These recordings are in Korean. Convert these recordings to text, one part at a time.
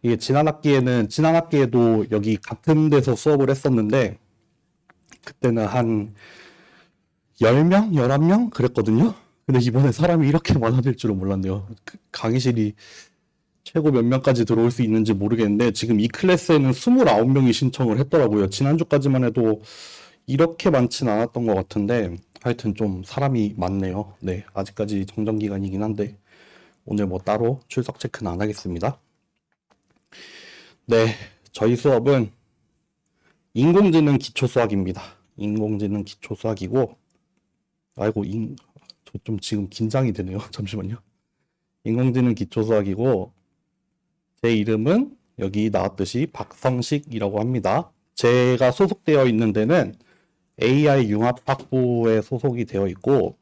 이게 지난 학기에도 여기 같은 데서 수업을 했었는데, 그때는 한 10명? 11명? 그랬거든요? 근데 이번에 사람이 이렇게 많아질 줄은 몰랐네요. 강의실이 최고 몇 명까지 들어올 수 있는지 모르겠는데, 지금 이 클래스에는 29명이 신청을 했더라고요. 지난주까지만 해도 이렇게 많진 않았던 것 같은데, 하여튼 좀 사람이 많네요. 네, 아직까지 정정기간이긴 한데, 오늘 뭐 따로 출석 체크는 안 하겠습니다. 네, 저희 수업은 인공지능 기초수학입니다. 인공지능 기초수학이고, 아이고, 저 좀 지금 긴장이 되네요. 잠시만요. 인공지능 기초수학이고, 제 이름은 여기 나왔듯이 박성식이라고 합니다. 제가 소속되어 있는 데는 AI 융합학부에 소속이 되어 있고,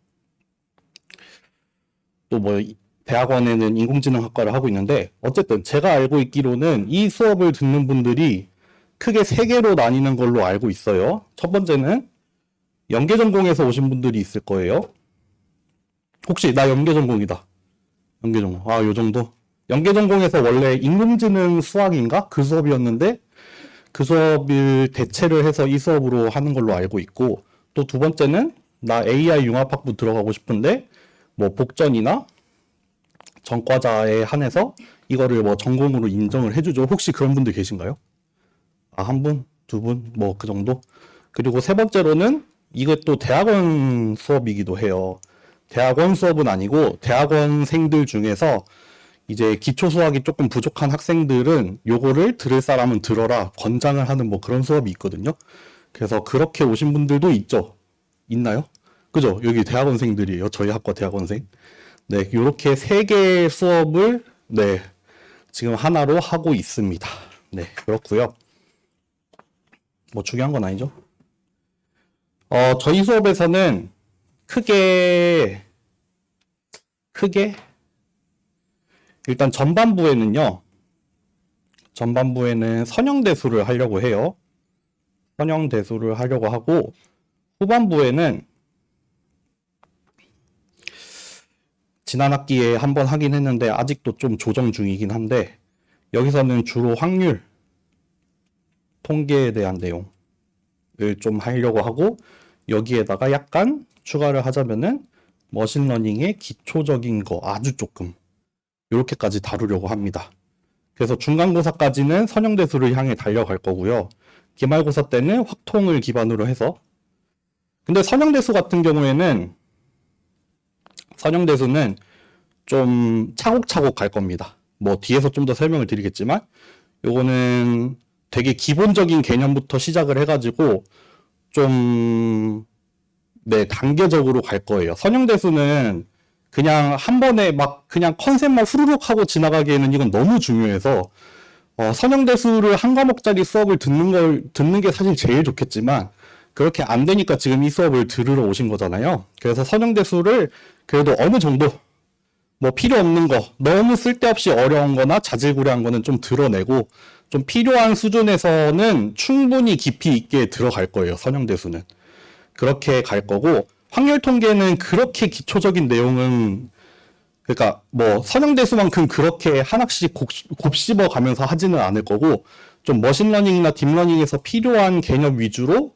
또 뭐 대학원에는 인공지능학과를 하고 있는데, 어쨌든 제가 알고 있기로는 이 수업을 듣는 분들이 크게 3개로 나뉘는 걸로 알고 있어요. 첫 번째는 연계전공에서 오신 분들이 있을 거예요. 혹시 나 연계전공이다. 연계전공. 아, 요 정도? 연계전공에서 원래 인공지능 수학인가? 그 수업이었는데 그 수업을 대체를 해서 이 수업으로 하는 걸로 알고 있고, 또 두 번째는 나 AI 융합학부 들어가고 싶은데 뭐 복전이나 전과자에 한해서 이거를 뭐 전공으로 인정을 해주죠. 혹시 그런 분들 계신가요? 아, 한 분? 두 분? 뭐 그 정도? 그리고 세 번째로는 이것도 대학원 수업이기도 해요. 대학원 수업은 아니고 대학원생들 중에서 이제 기초 수학이 조금 부족한 학생들은 요거를 들을 사람은 들어라 권장을 하는 뭐 그런 수업이 있거든요. 그래서 그렇게 오신 분들도 있죠. 있나요? 그죠? 여기 대학원생들이에요. 저희 학과 대학원생. 네, 요렇게 3개의 수업을 네, 지금 하나로 하고 있습니다. 네, 그렇고요. 뭐 중요한 건 아니죠. 저희 수업에서는 크게 일단 전반부에는 선형대수를 하려고 해요. 선형대수를 하려고 하고, 후반부에는 지난 학기에 한번 하긴 했는데 아직도 좀 조정 중이긴 한데, 여기서는 주로 확률, 통계에 대한 내용을 좀 하려고 하고, 여기에다가 약간 추가를 하자면은 머신러닝의 기초적인 거 아주 조금 이렇게까지 다루려고 합니다. 그래서 중간고사까지는 선형대수를 향해 달려갈 거고요. 기말고사 때는 확통을 기반으로 해서, 근데 선형대수는 좀 차곡차곡 갈 겁니다. 뭐 뒤에서 좀 더 설명을 드리겠지만, 요거는 되게 기본적인 개념부터 시작을 해가지고 좀 네, 단계적으로 갈 거예요. 선형대수는 그냥 한 번에 막 그냥 컨셉만 후루룩 하고 지나가기에는 이건 너무 중요해서, 선형대수를 한 과목짜리 수업을 듣는 게 사실 제일 좋겠지만, 그렇게 안 되니까 지금 이 수업을 들으러 오신 거잖아요. 그래서 선형대수를 그래도 어느 정도, 뭐 필요 없는 거, 너무 쓸데없이 어려운 거나 자질구레한 거는 좀 드러내고, 좀 필요한 수준에서는 충분히 깊이 있게 들어갈 거예요, 선형대수는. 그렇게 갈 거고, 확률 통계는 그렇게 기초적인 내용은, 그러니까 뭐 선형대수만큼 그렇게 한 학씩 곱씹어 가면서 하지는 않을 거고, 좀 머신러닝이나 딥러닝에서 필요한 개념 위주로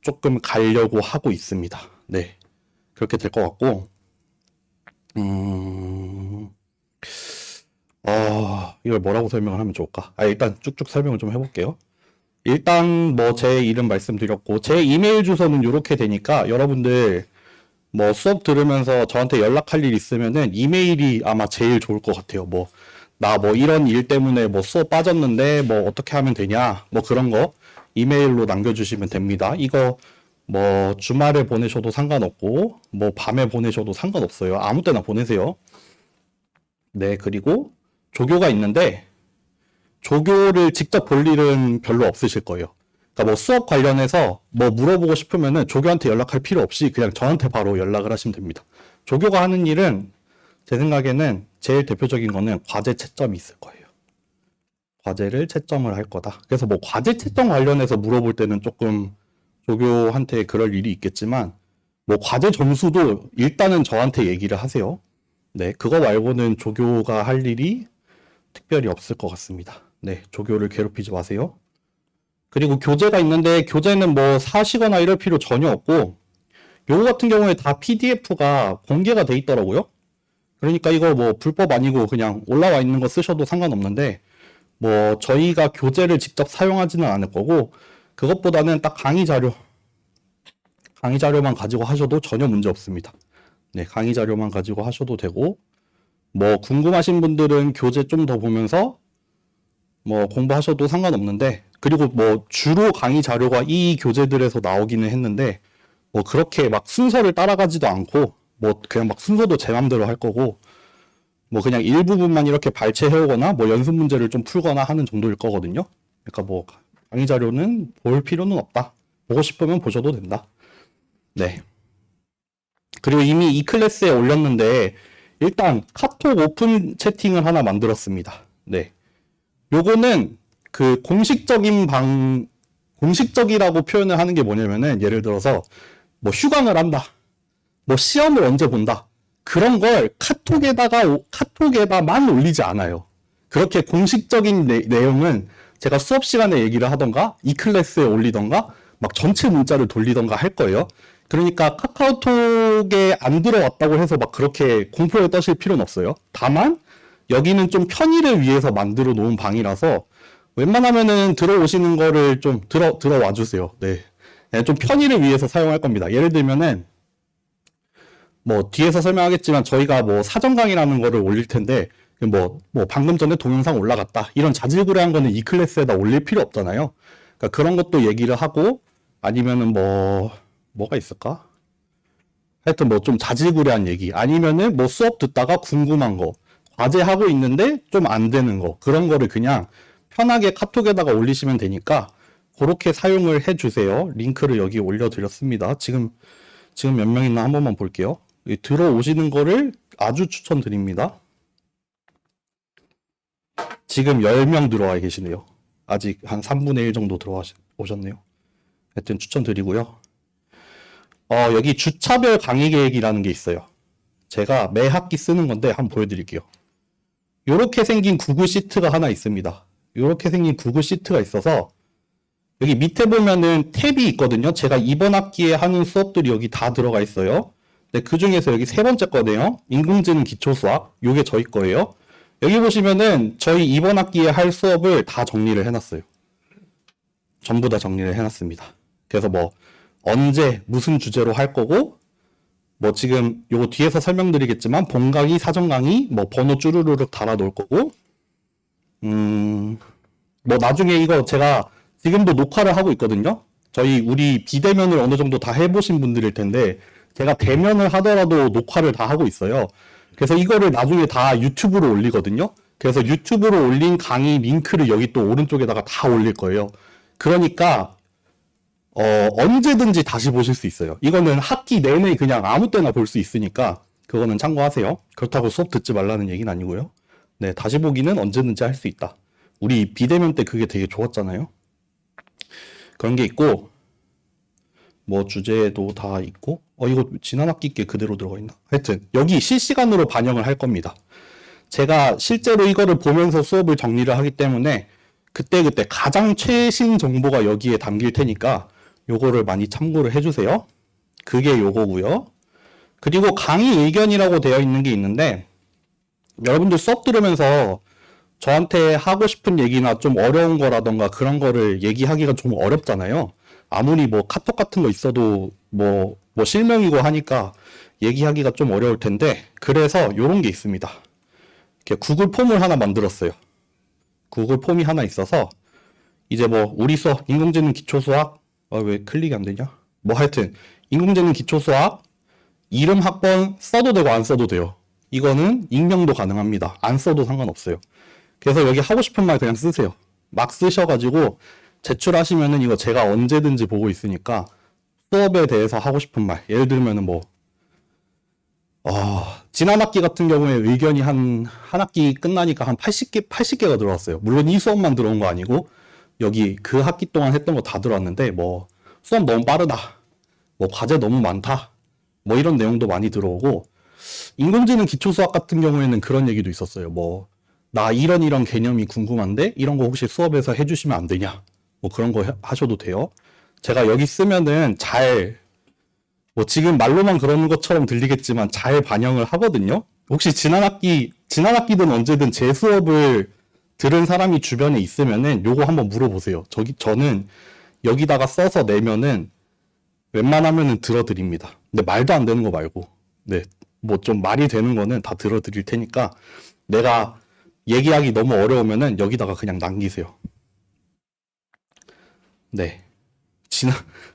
조금 가려고 하고 있습니다. 네, 그렇게 될 것 같고, 이걸 뭐라고 설명을 하면 좋을까? 일단 쭉쭉 설명을 좀 해볼게요. 일단 뭐 제 이름 말씀드렸고, 제 이메일 주소는 이렇게 되니까 여러분들 뭐 수업 들으면서 저한테 연락할 일 있으면은 이메일이 아마 제일 좋을 것 같아요. 뭐 나 뭐 이런 일 때문에 뭐 수업 빠졌는데 뭐 어떻게 하면 되냐, 뭐 그런 거 이메일로 남겨주시면 됩니다. 이거 뭐 주말에 보내셔도 상관없고 뭐 밤에 보내셔도 상관없어요. 아무 때나 보내세요. 네, 그리고 조교가 있는데 조교를 직접 볼 일은 별로 없으실 거예요. 그러니까 뭐 수업 관련해서 뭐 물어보고 싶으면은 조교한테 연락할 필요 없이 그냥 저한테 바로 연락을 하시면 됩니다. 조교가 하는 일은 제 생각에는 제일 대표적인 거는 과제 채점이 있을 거예요. 과제를 채점을 할 거다. 그래서 뭐 과제 채점 관련해서 물어볼 때는 조금 조교한테 그럴 일이 있겠지만, 뭐 과제 점수도 일단은 저한테 얘기를 하세요. 네, 그거 말고는 조교가 할 일이 특별히 없을 것 같습니다. 네, 조교를 괴롭히지 마세요. 그리고 교재가 있는데 교재는 뭐 사시거나 이럴 필요 전혀 없고 요거 같은 경우에 다 PDF가 공개가 돼 있더라고요. 그러니까 이거 뭐 불법 아니고 그냥 올라와 있는 거 쓰셔도 상관없는데 뭐 저희가 교재를 직접 사용하지는 않을 거고 그것보다는 딱 강의 자료만 가지고 하셔도 전혀 문제 없습니다. 네, 강의 자료만 가지고 하셔도 되고 뭐 궁금하신 분들은 교재 좀 더 보면서 뭐 공부하셔도 상관없는데 그리고 뭐 주로 강의 자료가 이 교재들에서 나오기는 했는데 뭐 그렇게 막 순서를 따라가지도 않고 뭐 그냥 막 순서도 제 맘대로 할 거고 뭐 그냥 일부분만 이렇게 발췌해오거나 뭐 연습 문제를 좀 풀거나 하는 정도일 거거든요. 그러니까 뭐 강의 자료는 볼 필요는 없다. 보고 싶으면 보셔도 된다. 네. 그리고 이미 이 클래스에 올렸는데 일단 카톡 오픈 채팅을 하나 만들었습니다. 네. 요거는 그 공식적이라고 표현을 하는 게 뭐냐면은 예를 들어서 뭐 휴강을 한다. 뭐 시험을 언제 본다. 그런 걸 카톡에다만 올리지 않아요. 그렇게 공식적인 내용은 제가 수업 시간에 얘기를 하던가 이 클래스에 올리던가 막 전체 문자를 돌리던가 할 거예요. 그러니까 카카오톡에 안 들어왔다고 해서 막 그렇게 공포에 떠실 필요는 없어요. 다만 여기는 좀 편의를 위해서 만들어 놓은 방이라서 웬만하면은 들어오시는 거를 좀 들어와 주세요. 네. 네, 좀 편의를 위해서 사용할 겁니다. 예를 들면은 뭐 뒤에서 설명하겠지만 저희가 뭐 사전 강의라는 거를 올릴 텐데 뭐 방금 전에 동영상 올라갔다 이런 자질구레한 거는 이 클래스에다 올릴 필요 없잖아요. 그러니까 그런 것도 얘기를 하고 아니면은 뭐가 있을까? 하여튼 뭐 좀 자질구레한 얘기 아니면은 뭐 수업 듣다가 궁금한 거 과제하고 있는데 좀 안 되는 거 그런 거를 그냥 편하게 카톡에다가 올리시면 되니까 그렇게 사용을 해주세요. 링크를 여기 올려드렸습니다. 지금 몇 명 있나 한 번만 볼게요. 들어오시는 거를 아주 추천드립니다. 지금 10명 들어와 계시네요. 아직 한 3분의 1 정도 들어오셨네요. 하여튼 추천드리고요. 여기 주차별 강의 계획이라는 게 있어요. 제가 매 학기 쓰는 건데 한번 보여드릴게요. 이렇게 생긴 구글 시트가 하나 있습니다. 이렇게 생긴 구글 시트가 있어서 여기 밑에 보면은 탭이 있거든요. 제가 이번 학기에 하는 수업들이 여기 다 들어가 있어요. 네, 그 중에서 여기 세 번째 거네요. 인공지능 기초수학. 요게 저희 거예요. 여기 보시면은 저희 이번 학기에 할 수업을 다 정리를 해놨어요. 전부 다 정리를 해놨습니다. 그래서 뭐 언제 무슨 주제로 할 거고 뭐 지금 요거 뒤에서 설명드리겠지만 본 강의, 사전 강의 뭐 번호 쭈루루룩 달아 놓을 거고 뭐 나중에 이거 제가 지금도 녹화를 하고 있거든요. 우리 비대면을 어느 정도 다 해보신 분들일 텐데 제가 대면을 하더라도 녹화를 다 하고 있어요. 그래서 이거를 나중에 다 유튜브로 올리거든요. 그래서 유튜브로 올린 강의 링크를 여기 또 오른쪽에다가 다 올릴 거예요. 그러니까 언제든지 다시 보실 수 있어요. 이거는 학기 내내 그냥 아무 때나 볼 수 있으니까 그거는 참고하세요. 그렇다고 수업 듣지 말라는 얘기는 아니고요. 네, 다시 보기는 언제든지 할 수 있다. 우리 비대면 때 그게 되게 좋았잖아요. 그런 게 있고 뭐 주제도 다 있고 이거 지난 학기 게 그대로 들어가 있나? 하여튼 여기 실시간으로 반영을 할 겁니다. 제가 실제로 이거를 보면서 수업을 정리를 하기 때문에 그때그때 가장 최신 정보가 여기에 담길 테니까 요거를 많이 참고를 해주세요. 그게 요거고요. 그리고 강의 의견이라고 되어 있는 게 있는데 여러분들 수업 들으면서 저한테 하고 싶은 얘기나 좀 어려운 거라던가 그런 거를 얘기하기가 좀 어렵잖아요. 아무리 뭐 카톡 같은 거 있어도 뭐 실명이고 하니까 얘기하기가 좀 어려울 텐데 그래서 요런 게 있습니다. 이렇게 구글 폼을 하나 만들었어요. 구글 폼이 하나 있어서 이제 뭐 우리 수업 인공지능 기초수학 왜 클릭이 안 되냐? 뭐 하여튼 인공지능 기초수학 이름 학번 써도 되고 안 써도 돼요. 이거는 익명도 가능합니다. 안 써도 상관없어요. 그래서 여기 하고 싶은 말 그냥 쓰세요. 막 쓰셔가지고 제출하시면은 이거 제가 언제든지 보고 있으니까 수업에 대해서 하고 싶은 말 예를 들면은 뭐 지난 학기 같은 경우에 의견이 한 학기 끝나니까 한 80개가 들어왔어요. 물론 이 수업만 들어온 거 아니고 여기 그 학기 동안 했던 거 다 들어왔는데 뭐 수업 너무 빠르다. 뭐 과제 너무 많다. 뭐 이런 내용도 많이 들어오고 인공지능 기초수학 같은 경우에는 그런 얘기도 있었어요. 뭐 나 이런 개념이 궁금한데 이런 거 혹시 수업에서 해주시면 안 되냐? 뭐 그런 거 하셔도 돼요. 제가 여기 쓰면은 뭐 지금 말로만 그러는 것처럼 들리겠지만 잘 반영을 하거든요. 혹시 지난 학기든 언제든 제 수업을 들은 사람이 주변에 있으면은 요거 한번 물어보세요. 저는 여기다가 써서 내면은 웬만하면은 들어드립니다. 근데 말도 안 되는 거 말고, 네, 뭐 좀 말이 되는 거는 다 들어드릴 테니까 내가 얘기하기 너무 어려우면은 여기다가 그냥 남기세요. 네.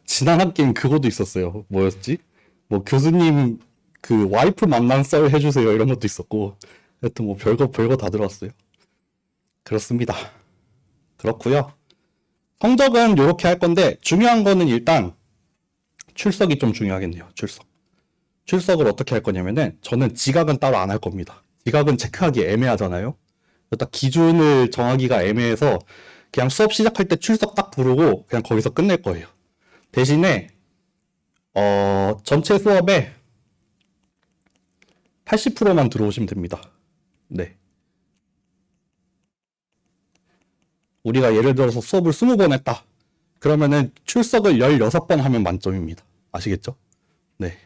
지난 학기엔 그거도 있었어요. 뭐였지? 뭐 교수님 그 와이프 만난 썰 해주세요. 이런 것도 있었고. 하여튼 뭐 별거 다 들어왔어요. 그렇습니다. 그렇고요. 성적은 이렇게 할 건데 중요한 거는 일단 출석이 좀 중요하겠네요. 출석을 어떻게 할 거냐면은 저는 지각은 따로 안 할 겁니다. 지각은 체크하기 애매하잖아요. 딱 기준을 정하기가 애매해서 그냥 수업 시작할 때 출석 딱 부르고 그냥 거기서 끝낼 거예요. 대신에 전체 수업에 80%만 들어오시면 됩니다. 네. 우리가 예를 들어서 수업을 20번 했다. 그러면은 출석을 16번 하면 만점입니다. 아시겠죠? 네.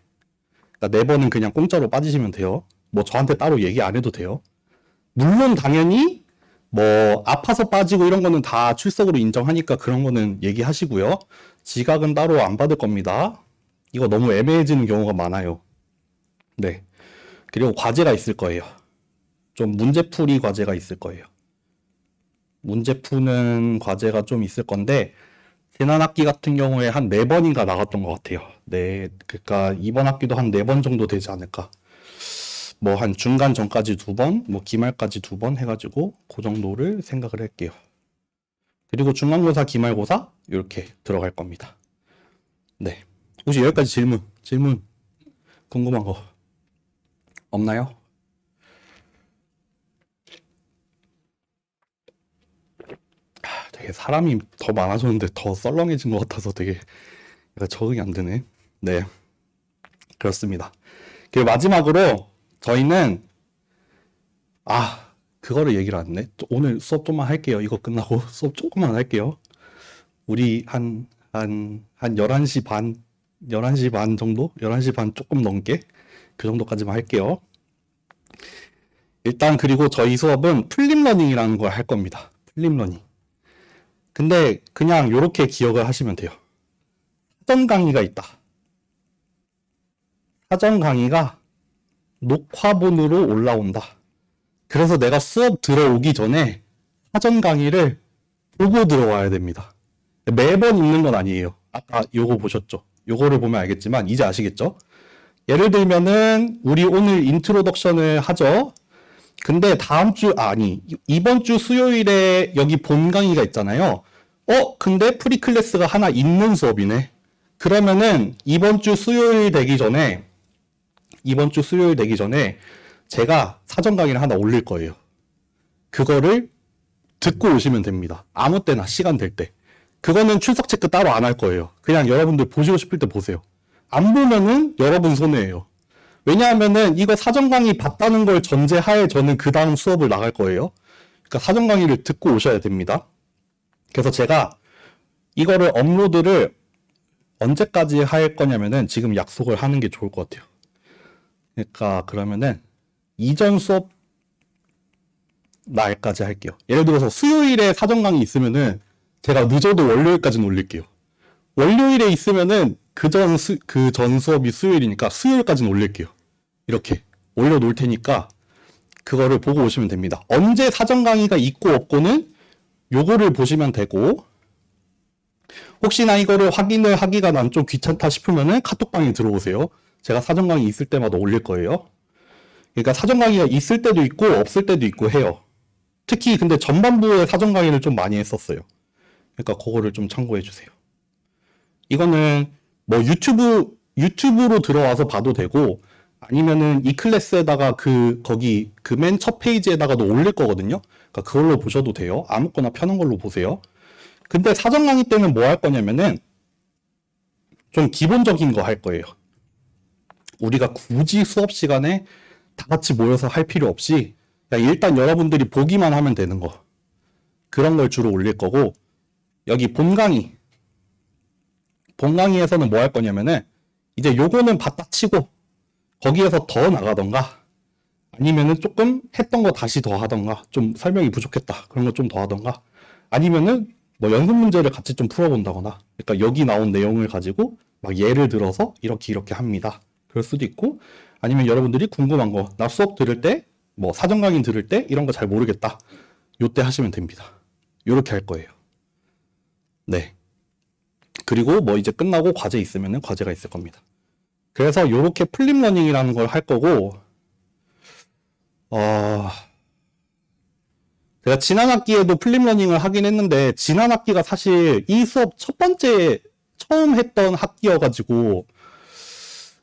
그러니까 4번은 그냥 공짜로 빠지시면 돼요. 뭐 저한테 따로 얘기 안 해도 돼요. 물론 당연히 뭐 아파서 빠지고 이런 거는 다 출석으로 인정하니까 그런 거는 얘기하시고요. 지각은 따로 안 받을 겁니다. 이거 너무 애매해지는 경우가 많아요. 네. 그리고 과제가 있을 거예요. 좀 문제풀이 과제가 있을 거예요. 문제 푸는 과제가 좀 있을 건데 지난 학기 같은 경우에 한 4번인가 나갔던 것 같아요. 네, 그러니까 이번 학기도 한 4번 정도 되지 않을까. 뭐 한 중간 전까지 2번, 뭐 기말까지 2번 해가지고 그 정도를 생각을 할게요. 그리고 중간고사, 기말고사 이렇게 들어갈 겁니다. 네, 혹시 여기까지 질문 궁금한 거 없나요? 되게 사람이 더 많아졌는데 더 썰렁해진 것 같아서 되게 적응이 안 되네. 네, 그렇습니다. 그리고 마지막으로 저희는 그거를 얘기를 안 했네. 오늘 수업 좀만 할게요. 이거 끝나고 수업 조금만 할게요. 우리 한 11시 반, 11시 반 정도? 11시 반 조금 넘게? 그 정도까지만 할게요. 일단 그리고 저희 수업은 플립러닝이라는 걸 할 겁니다. 플립러닝. 근데 그냥 요렇게 기억을 하시면 돼요. 사전 강의가 있다. 사전 강의가 녹화본으로 올라온다. 그래서 내가 수업 들어오기 전에 사전 강의를 보고 들어와야 됩니다. 매번 읽는 건 아니에요. 아까 요거 보셨죠? 요거를 보면 알겠지만 이제 아시겠죠? 예를 들면은 우리 오늘 인트로덕션을 하죠. 근데 이번 주 수요일에 여기 본 강의가 있잖아요. 근데 프리클래스가 하나 있는 수업이네. 그러면은 이번 주 수요일 되기 전에 제가 사전 강의를 하나 올릴 거예요. 그거를 듣고 오시면 됩니다. 아무 때나 시간 될 때. 그거는 출석 체크 따로 안 할 거예요. 그냥 여러분들 보시고 싶을 때 보세요. 안 보면은 여러분 손해예요. 왜냐하면은 이거 사전 강의 봤다는 걸 전제하에 저는 그 다음 수업을 나갈 거예요. 그러니까 사전 강의를 듣고 오셔야 됩니다. 그래서 제가 이거를 업로드를 언제까지 할 거냐면은 지금 약속을 하는 게 좋을 것 같아요. 그러니까 그러면은 이전 수업 날까지 할게요. 예를 들어서 수요일에 사전 강의 있으면은 제가 늦어도 월요일까지는 올릴게요. 월요일에 있으면은 그 전 수업이 수요일이니까 수요일까지는 올릴게요. 이렇게 올려놓을 테니까 그거를 보고 오시면 됩니다. 언제 사전 강의가 있고 없고는 요거를 보시면 되고, 혹시나 이거를 확인을 하기가 난 좀 귀찮다 싶으면은 카톡방에 들어오세요. 제가 사전 강의 있을 때마다 올릴 거예요. 그러니까 사전 강의가 있을 때도 있고 없을 때도 있고 해요. 특히 근데 전반부에 사전 강의를 좀 많이 했었어요. 그러니까 그거를 좀 참고해 주세요. 이거는 뭐 유튜브로 들어와서 봐도 되고, 아니면은 이 클래스에다가 거기 그 맨 첫 페이지에다가도 올릴 거거든요. 그러니까 그걸로 보셔도 돼요. 아무거나 편한 걸로 보세요. 근데 사전 강의 때는 뭐 할 거냐면은 좀 기본적인 거 할 거예요. 우리가 굳이 수업 시간에 다 같이 모여서 할 필요 없이 그러니까 일단 여러분들이 보기만 하면 되는 거. 그런 걸 주로 올릴 거고, 여기 본 강의. 본 강의에서는 뭐 할 거냐면은, 이제 요거는 받다 치고, 거기에서 더 나가던가, 아니면은 조금 했던 거 다시 더 하던가, 좀 설명이 부족했다. 그런 거 좀 더 하던가, 아니면은 뭐 연습 문제를 같이 좀 풀어본다거나, 그러니까 여기 나온 내용을 가지고 막 예를 들어서 이렇게 합니다. 그럴 수도 있고, 아니면 여러분들이 궁금한 거, 나 수업 들을 때, 뭐 사전 강의 들을 때 이런 거 잘 모르겠다. 요때 하시면 됩니다. 요렇게 할 거예요. 네. 그리고 뭐 이제 끝나고 과제 있으면은 과제가 있을 겁니다. 그래서 요렇게 플립 러닝이라는 걸 할 거고, 제가 지난 학기에도 플립 러닝을 하긴 했는데, 지난 학기가 사실 이 수업 첫 번째 처음 했던 학기여가지고,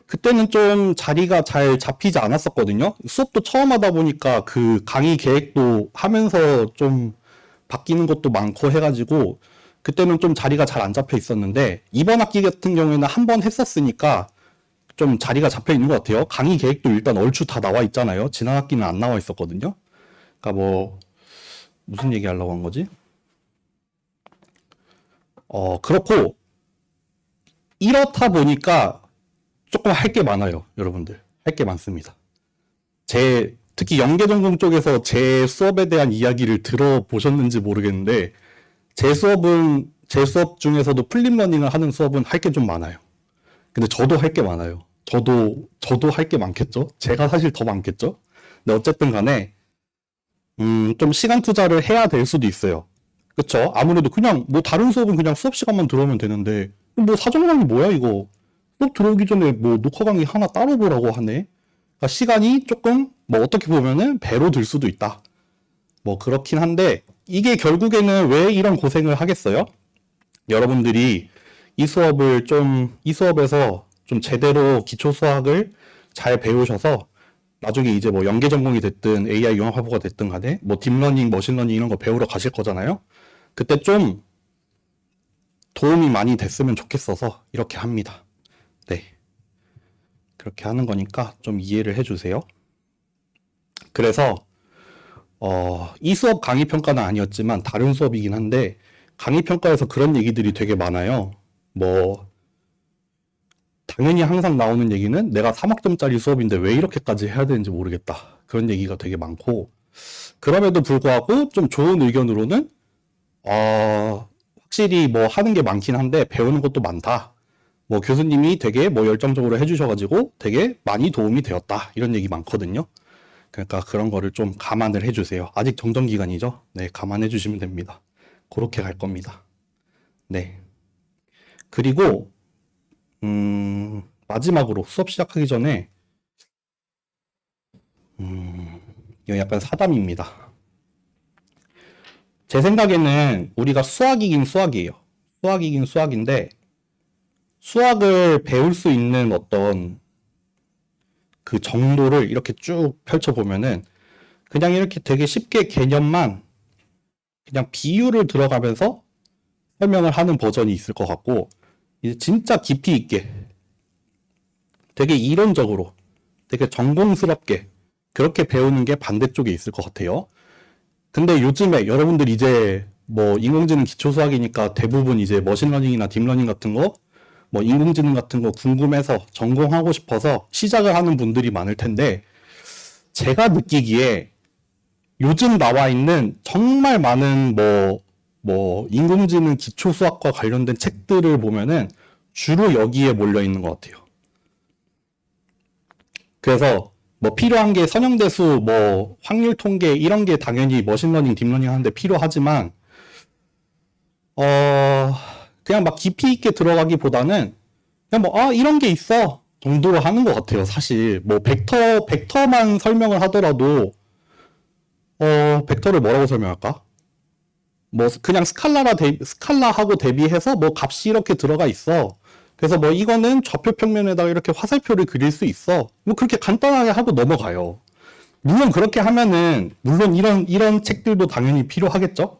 그때는 좀 자리가 잘 잡히지 않았었거든요. 수업도 처음 하다 보니까 그 강의 계획도 하면서 좀 바뀌는 것도 많고 해가지고, 그때는 좀 자리가 잘 안 잡혀 있었는데, 이번 학기 같은 경우에는 한 번 했었으니까 좀 자리가 잡혀 있는 것 같아요. 강의 계획도 일단 얼추 다 나와 있잖아요. 지난 학기는 안 나와 있었거든요. 그러니까 뭐 무슨 얘기 하려고 한 거지? 그렇고 이렇다 보니까 조금 할 게 많아요, 여러분들. 할 게 많습니다. 특히 연계전공 쪽에서 제 수업에 대한 이야기를 들어보셨는지 모르겠는데, 제 수업 중에서도 플립 러닝을 하는 수업은 할 게 좀 많아요. 근데 저도 할 게 많아요. 저도 할 게 많겠죠? 제가 사실 더 많겠죠? 근데 어쨌든 간에, 좀 시간 투자를 해야 될 수도 있어요. 그쵸? 아무래도 그냥, 뭐 다른 수업은 그냥 수업 시간만 들어오면 되는데, 뭐 사전 강의 뭐야, 이거? 수업 들어오기 전에 뭐 녹화 강의 하나 따로 보라고 하네? 그러니까 시간이 조금, 뭐 어떻게 보면은 배로 들 수도 있다. 뭐 그렇긴 한데, 이게 결국에는 왜 이런 고생을 하겠어요? 여러분들이 이 수업에서 좀 제대로 기초 수학을 잘 배우셔서 나중에 이제 뭐 연계 전공이 됐든 AI 융합학부가 됐든 간에 뭐 딥러닝, 머신러닝 이런 거 배우러 가실 거잖아요. 그때 좀 도움이 많이 됐으면 좋겠어서 이렇게 합니다. 네. 그렇게 하는 거니까 좀 이해를 해주세요. 그래서 이 수업 강의 평가는 아니었지만 다른 수업이긴 한데 강의 평가에서 그런 얘기들이 되게 많아요. 뭐 당연히 항상 나오는 얘기는 내가 3학점짜리 수업인데 왜 이렇게까지 해야 되는지 모르겠다. 그런 얘기가 되게 많고, 그럼에도 불구하고 좀 좋은 의견으로는 확실히 뭐 하는 게 많긴 한데 배우는 것도 많다. 뭐 교수님이 되게 뭐 열정적으로 해주셔가지고 되게 많이 도움이 되었다. 이런 얘기 많거든요. 그러니까 그런 거를 좀 감안을 해주세요. 아직 정정 기간이죠. 네, 감안해 주시면 됩니다. 그렇게 갈 겁니다. 네. 그리고 마지막으로 수업 시작하기 전에 이거 약간 사담입니다. 제 생각에는 우리가 수학이긴 수학이에요. 수학이긴 수학인데 수학을 배울 수 있는 어떤 그 정도를 이렇게 쭉 펼쳐보면은 그냥 이렇게 되게 쉽게 개념만 그냥 비유를 들어가면서 설명을 하는 버전이 있을 것 같고, 이제 진짜 깊이 있게 되게 이론적으로 되게 전공스럽게 그렇게 배우는 게 반대쪽에 있을 것 같아요. 근데 요즘에 여러분들 이제 뭐 인공지능 기초수학이니까 대부분 이제 머신러닝이나 딥러닝 같은 거, 뭐 인공지능 같은 거 궁금해서 전공하고 싶어서 시작을 하는 분들이 많을 텐데, 제가 느끼기에 요즘 나와 있는 정말 많은 뭐 인공지능 기초수학과 관련된 책들을 보면은 주로 여기에 몰려 있는 것 같아요. 그래서 뭐 필요한 게 선형대수, 뭐 확률 통계 이런 게 당연히 머신러닝, 딥러닝 하는데 필요하지만 그냥 막 깊이 있게 들어가기보다는 그냥 뭐 이런 게 있어 정도로 하는 것 같아요. 사실 뭐 벡터만 설명을 하더라도 벡터를 뭐라고 설명할까? 뭐 그냥 스칼라하고 대비해서 뭐 값이 이렇게 들어가 있어. 그래서 뭐 이거는 좌표 평면에다가 이렇게 화살표를 그릴 수 있어. 뭐 그렇게 간단하게 하고 넘어가요. 물론 그렇게 하면은 물론 이런 책들도 당연히 필요하겠죠.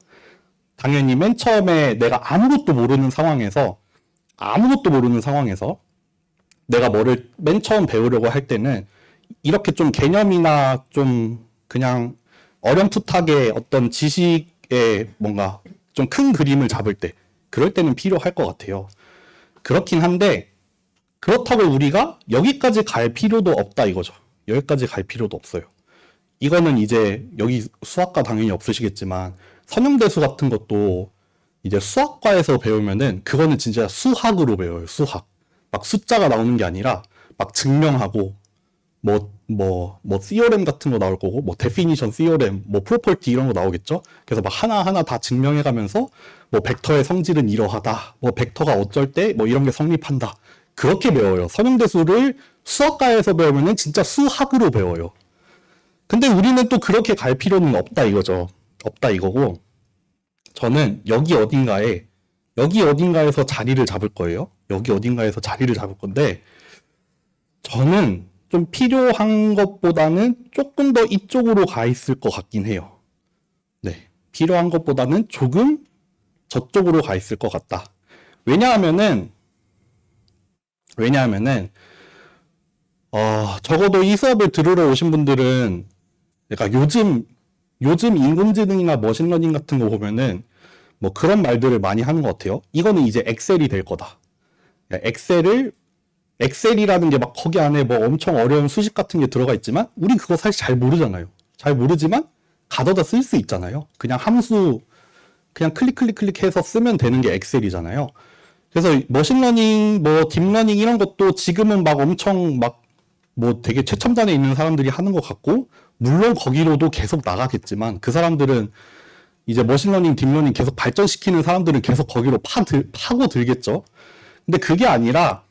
당연히 맨 처음에 내가 아무것도 모르는 상황에서 내가 뭐를 맨 처음 배우려고 할 때는 이렇게 좀 개념이나 좀 그냥 어렴풋하게 어떤 지식의 뭔가 좀 큰 그림을 잡을 때, 그럴 때는 필요할 것 같아요. 그렇긴 한데, 그렇다고 우리가 여기까지 갈 필요도 없다 이거죠. 여기까지 갈 필요도 없어요. 이거는 이제 여기 수학과 당연히 없으시겠지만 선형대수 같은 것도 이제 수학과에서 배우면은 그거는 진짜 수학으로 배워요. 수학. 막 숫자가 나오는 게 아니라 막 증명하고 theorem 같은 거 나올 거고, definition theorem, property 이런 거 나오겠죠? 그래서 막 하나하나 다 증명해 가면서, 벡터의 성질은 이러하다, 벡터가 어쩔 때, 이런 게 성립한다. 그렇게 배워요. 선형대수를 수학과에서 배우면은 진짜 수학으로 배워요. 근데 우리는 또 그렇게 갈 필요는 없다 이거죠. 없다 이거고, 저는 여기 어딘가에서 자리를 잡을 거예요. 여기 어딘가에서 자리를 잡을 건데, 저는 좀 필요한 것보다는 조금 더 이쪽으로 가 있을 것 같긴 해요. 네. 필요한 것보다는 조금 저쪽으로 가 있을 것 같다. 왜냐하면은, 적어도 이 수업을 들으러 오신 분들은, 그러니까 요즘 인공지능이나 머신러닝 같은 거 보면은, 그런 말들을 많이 하는 것 같아요. 이거는 이제 엑셀이 될 거다. 그러니까 엑셀이라는 게 막 거기 안에 엄청 어려운 수식 같은 게 들어가 있지만 우린 그거 사실 잘 모르잖아요. 잘 모르지만 가져다 쓸 수 있잖아요. 그냥 함수 그냥 클릭해서 쓰면 되는 게 엑셀이잖아요. 그래서 머신러닝, 딥러닝 이런 것도 지금은 막 엄청 되게 최첨단에 있는 사람들이 하는 것 같고, 물론 거기로도 계속 나가겠지만 그 사람들은 이제 머신러닝, 딥러닝 계속 발전시키는 사람들은 계속 거기로 파고 들겠죠. 근데 그게 아니라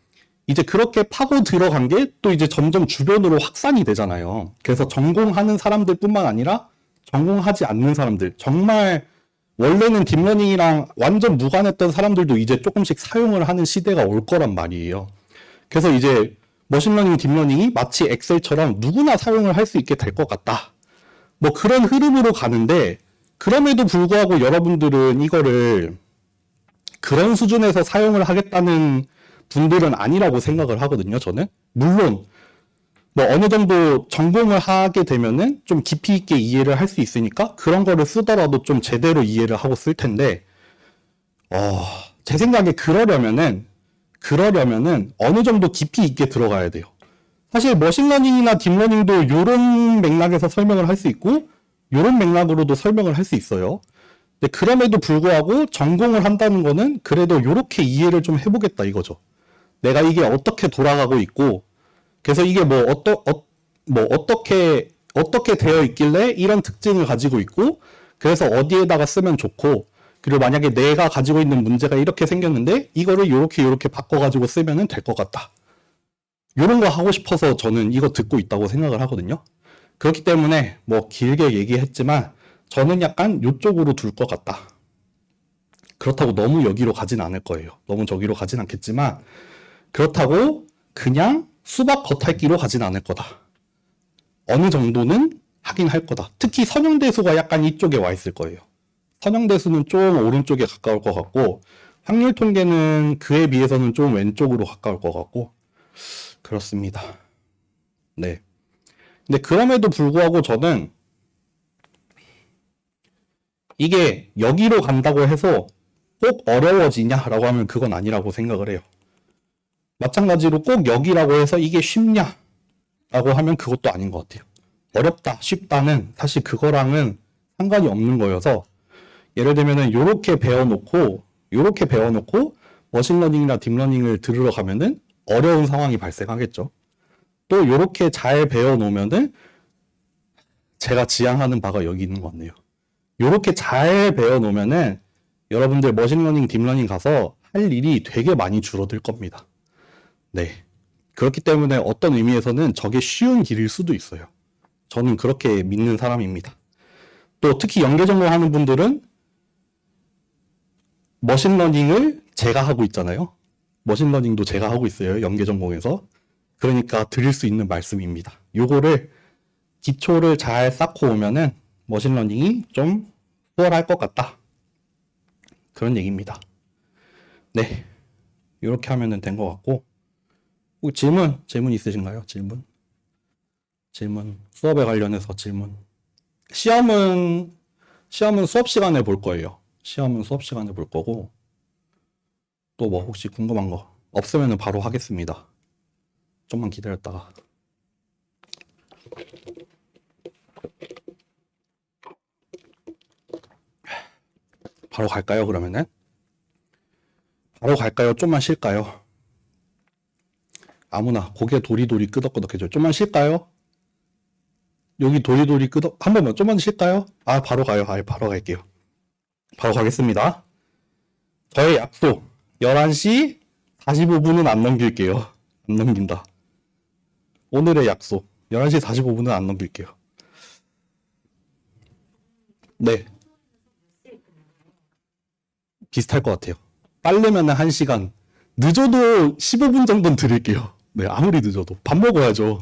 이제 그렇게 파고 들어간 게 또 이제 점점 주변으로 확산이 되잖아요. 그래서 전공하는 사람들뿐만 아니라 전공하지 않는 사람들, 정말 원래는 딥러닝이랑 완전 무관했던 사람들도 이제 조금씩 사용을 하는 시대가 올 거란 말이에요. 그래서 이제 머신러닝, 딥러닝이 마치 엑셀처럼 누구나 사용을 할 수 있게 될 것 같다. 그런 흐름으로 가는데, 그럼에도 불구하고 여러분들은 이거를 그런 수준에서 사용을 하겠다는 분들은 아니라고 생각을 하거든요, 저는. 물론, 어느 정도 전공을 하게 되면은 좀 깊이 있게 이해를 할 수 있으니까 그런 거를 쓰더라도 좀 제대로 이해를 하고 쓸 텐데, 제 생각에 그러려면은 어느 정도 깊이 있게 들어가야 돼요. 사실 머신러닝이나 딥러닝도 요런 맥락에서 설명을 할 수 있고, 요런 맥락으로도 설명을 할 수 있어요. 근데 그럼에도 불구하고 전공을 한다는 거는 그래도 요렇게 이해를 좀 해보겠다 이거죠. 내가 이게 어떻게 돌아가고 있고, 그래서 이게 어떻게 되어 있길래 이런 특징을 가지고 있고, 그래서 어디에다가 쓰면 좋고, 그리고 만약에 내가 가지고 있는 문제가 이렇게 생겼는데, 이거를 요렇게 바꿔가지고 쓰면 될 것 같다. 요런 거 하고 싶어서 저는 이거 듣고 있다고 생각을 하거든요. 그렇기 때문에 길게 얘기했지만, 저는 약간 요쪽으로 둘 것 같다. 그렇다고 너무 여기로 가진 않을 거예요. 너무 저기로 가진 않겠지만, 그렇다고 그냥 수박 겉핥기로 가진 않을 거다. 어느 정도는 하긴 할 거다. 특히 선형대수가 약간 이쪽에 와 있을 거예요. 선형대수는 좀 오른쪽에 가까울 것 같고, 확률 통계는 그에 비해서는 좀 왼쪽으로 가까울 것 같고, 그렇습니다. 네. 근데 그럼에도 불구하고 저는 이게 여기로 간다고 해서 꼭 어려워지냐라고 하면 그건 아니라고 생각을 해요. 마찬가지로 꼭 여기라고 해서 이게 쉽냐라고 하면 그것도 아닌 것 같아요. 어렵다, 쉽다는 사실 그거랑은 상관이 없는 거여서, 예를 들면은 요렇게 배워놓고 머신러닝이나 딥러닝을 들으러 가면은 어려운 상황이 발생하겠죠. 또 요렇게 잘 배워놓으면은 제가 지향하는 바가 여기 있는 것 같네요. 요렇게 잘 배워놓으면은 여러분들 머신러닝, 딥러닝 가서 할 일이 되게 많이 줄어들 겁니다. 네. 그렇기 때문에 어떤 의미에서는 저게 쉬운 길일 수도 있어요. 저는 그렇게 믿는 사람입니다. 또 특히 연계 전공하는 분들은 머신러닝을 제가 하고 있잖아요. 머신러닝도 제가 하고 있어요. 연계 전공에서. 그러니까 드릴 수 있는 말씀입니다. 요거를 기초를 잘 쌓고 오면은 머신러닝이 좀 수월할 것 같다. 그런 얘기입니다. 네. 이렇게 하면은 된 것 같고, 질문 있으신가요? 질문? 수업에 관련해서 질문. 시험은 수업 시간에 볼 거예요. 시험은 수업 시간에 볼 거고, 또 뭐 혹시 궁금한 거 없으면 바로 하겠습니다. 좀만 기다렸다가. 바로 갈까요, 그러면은? 바로 갈까요? 좀만 쉴까요? 아무나 고개 도리도리 끄덕끄덕해줘. 좀만 쉴까요? 여기 도리도리 끄덕 한 번만 좀만 쉴까요? 아, 바로 가요. 아, 바로 갈게요. 바로 가겠습니다. 저의 약속 11시 45분은 안 넘길게요. 안 넘긴다. 오늘의 약속 11시 45분은 안 넘길게요. 네, 비슷할 것 같아요. 빠르면 1시간, 늦어도 15분 정도는 드릴게요. 네, 아무리 늦어도. 밥 먹어야죠.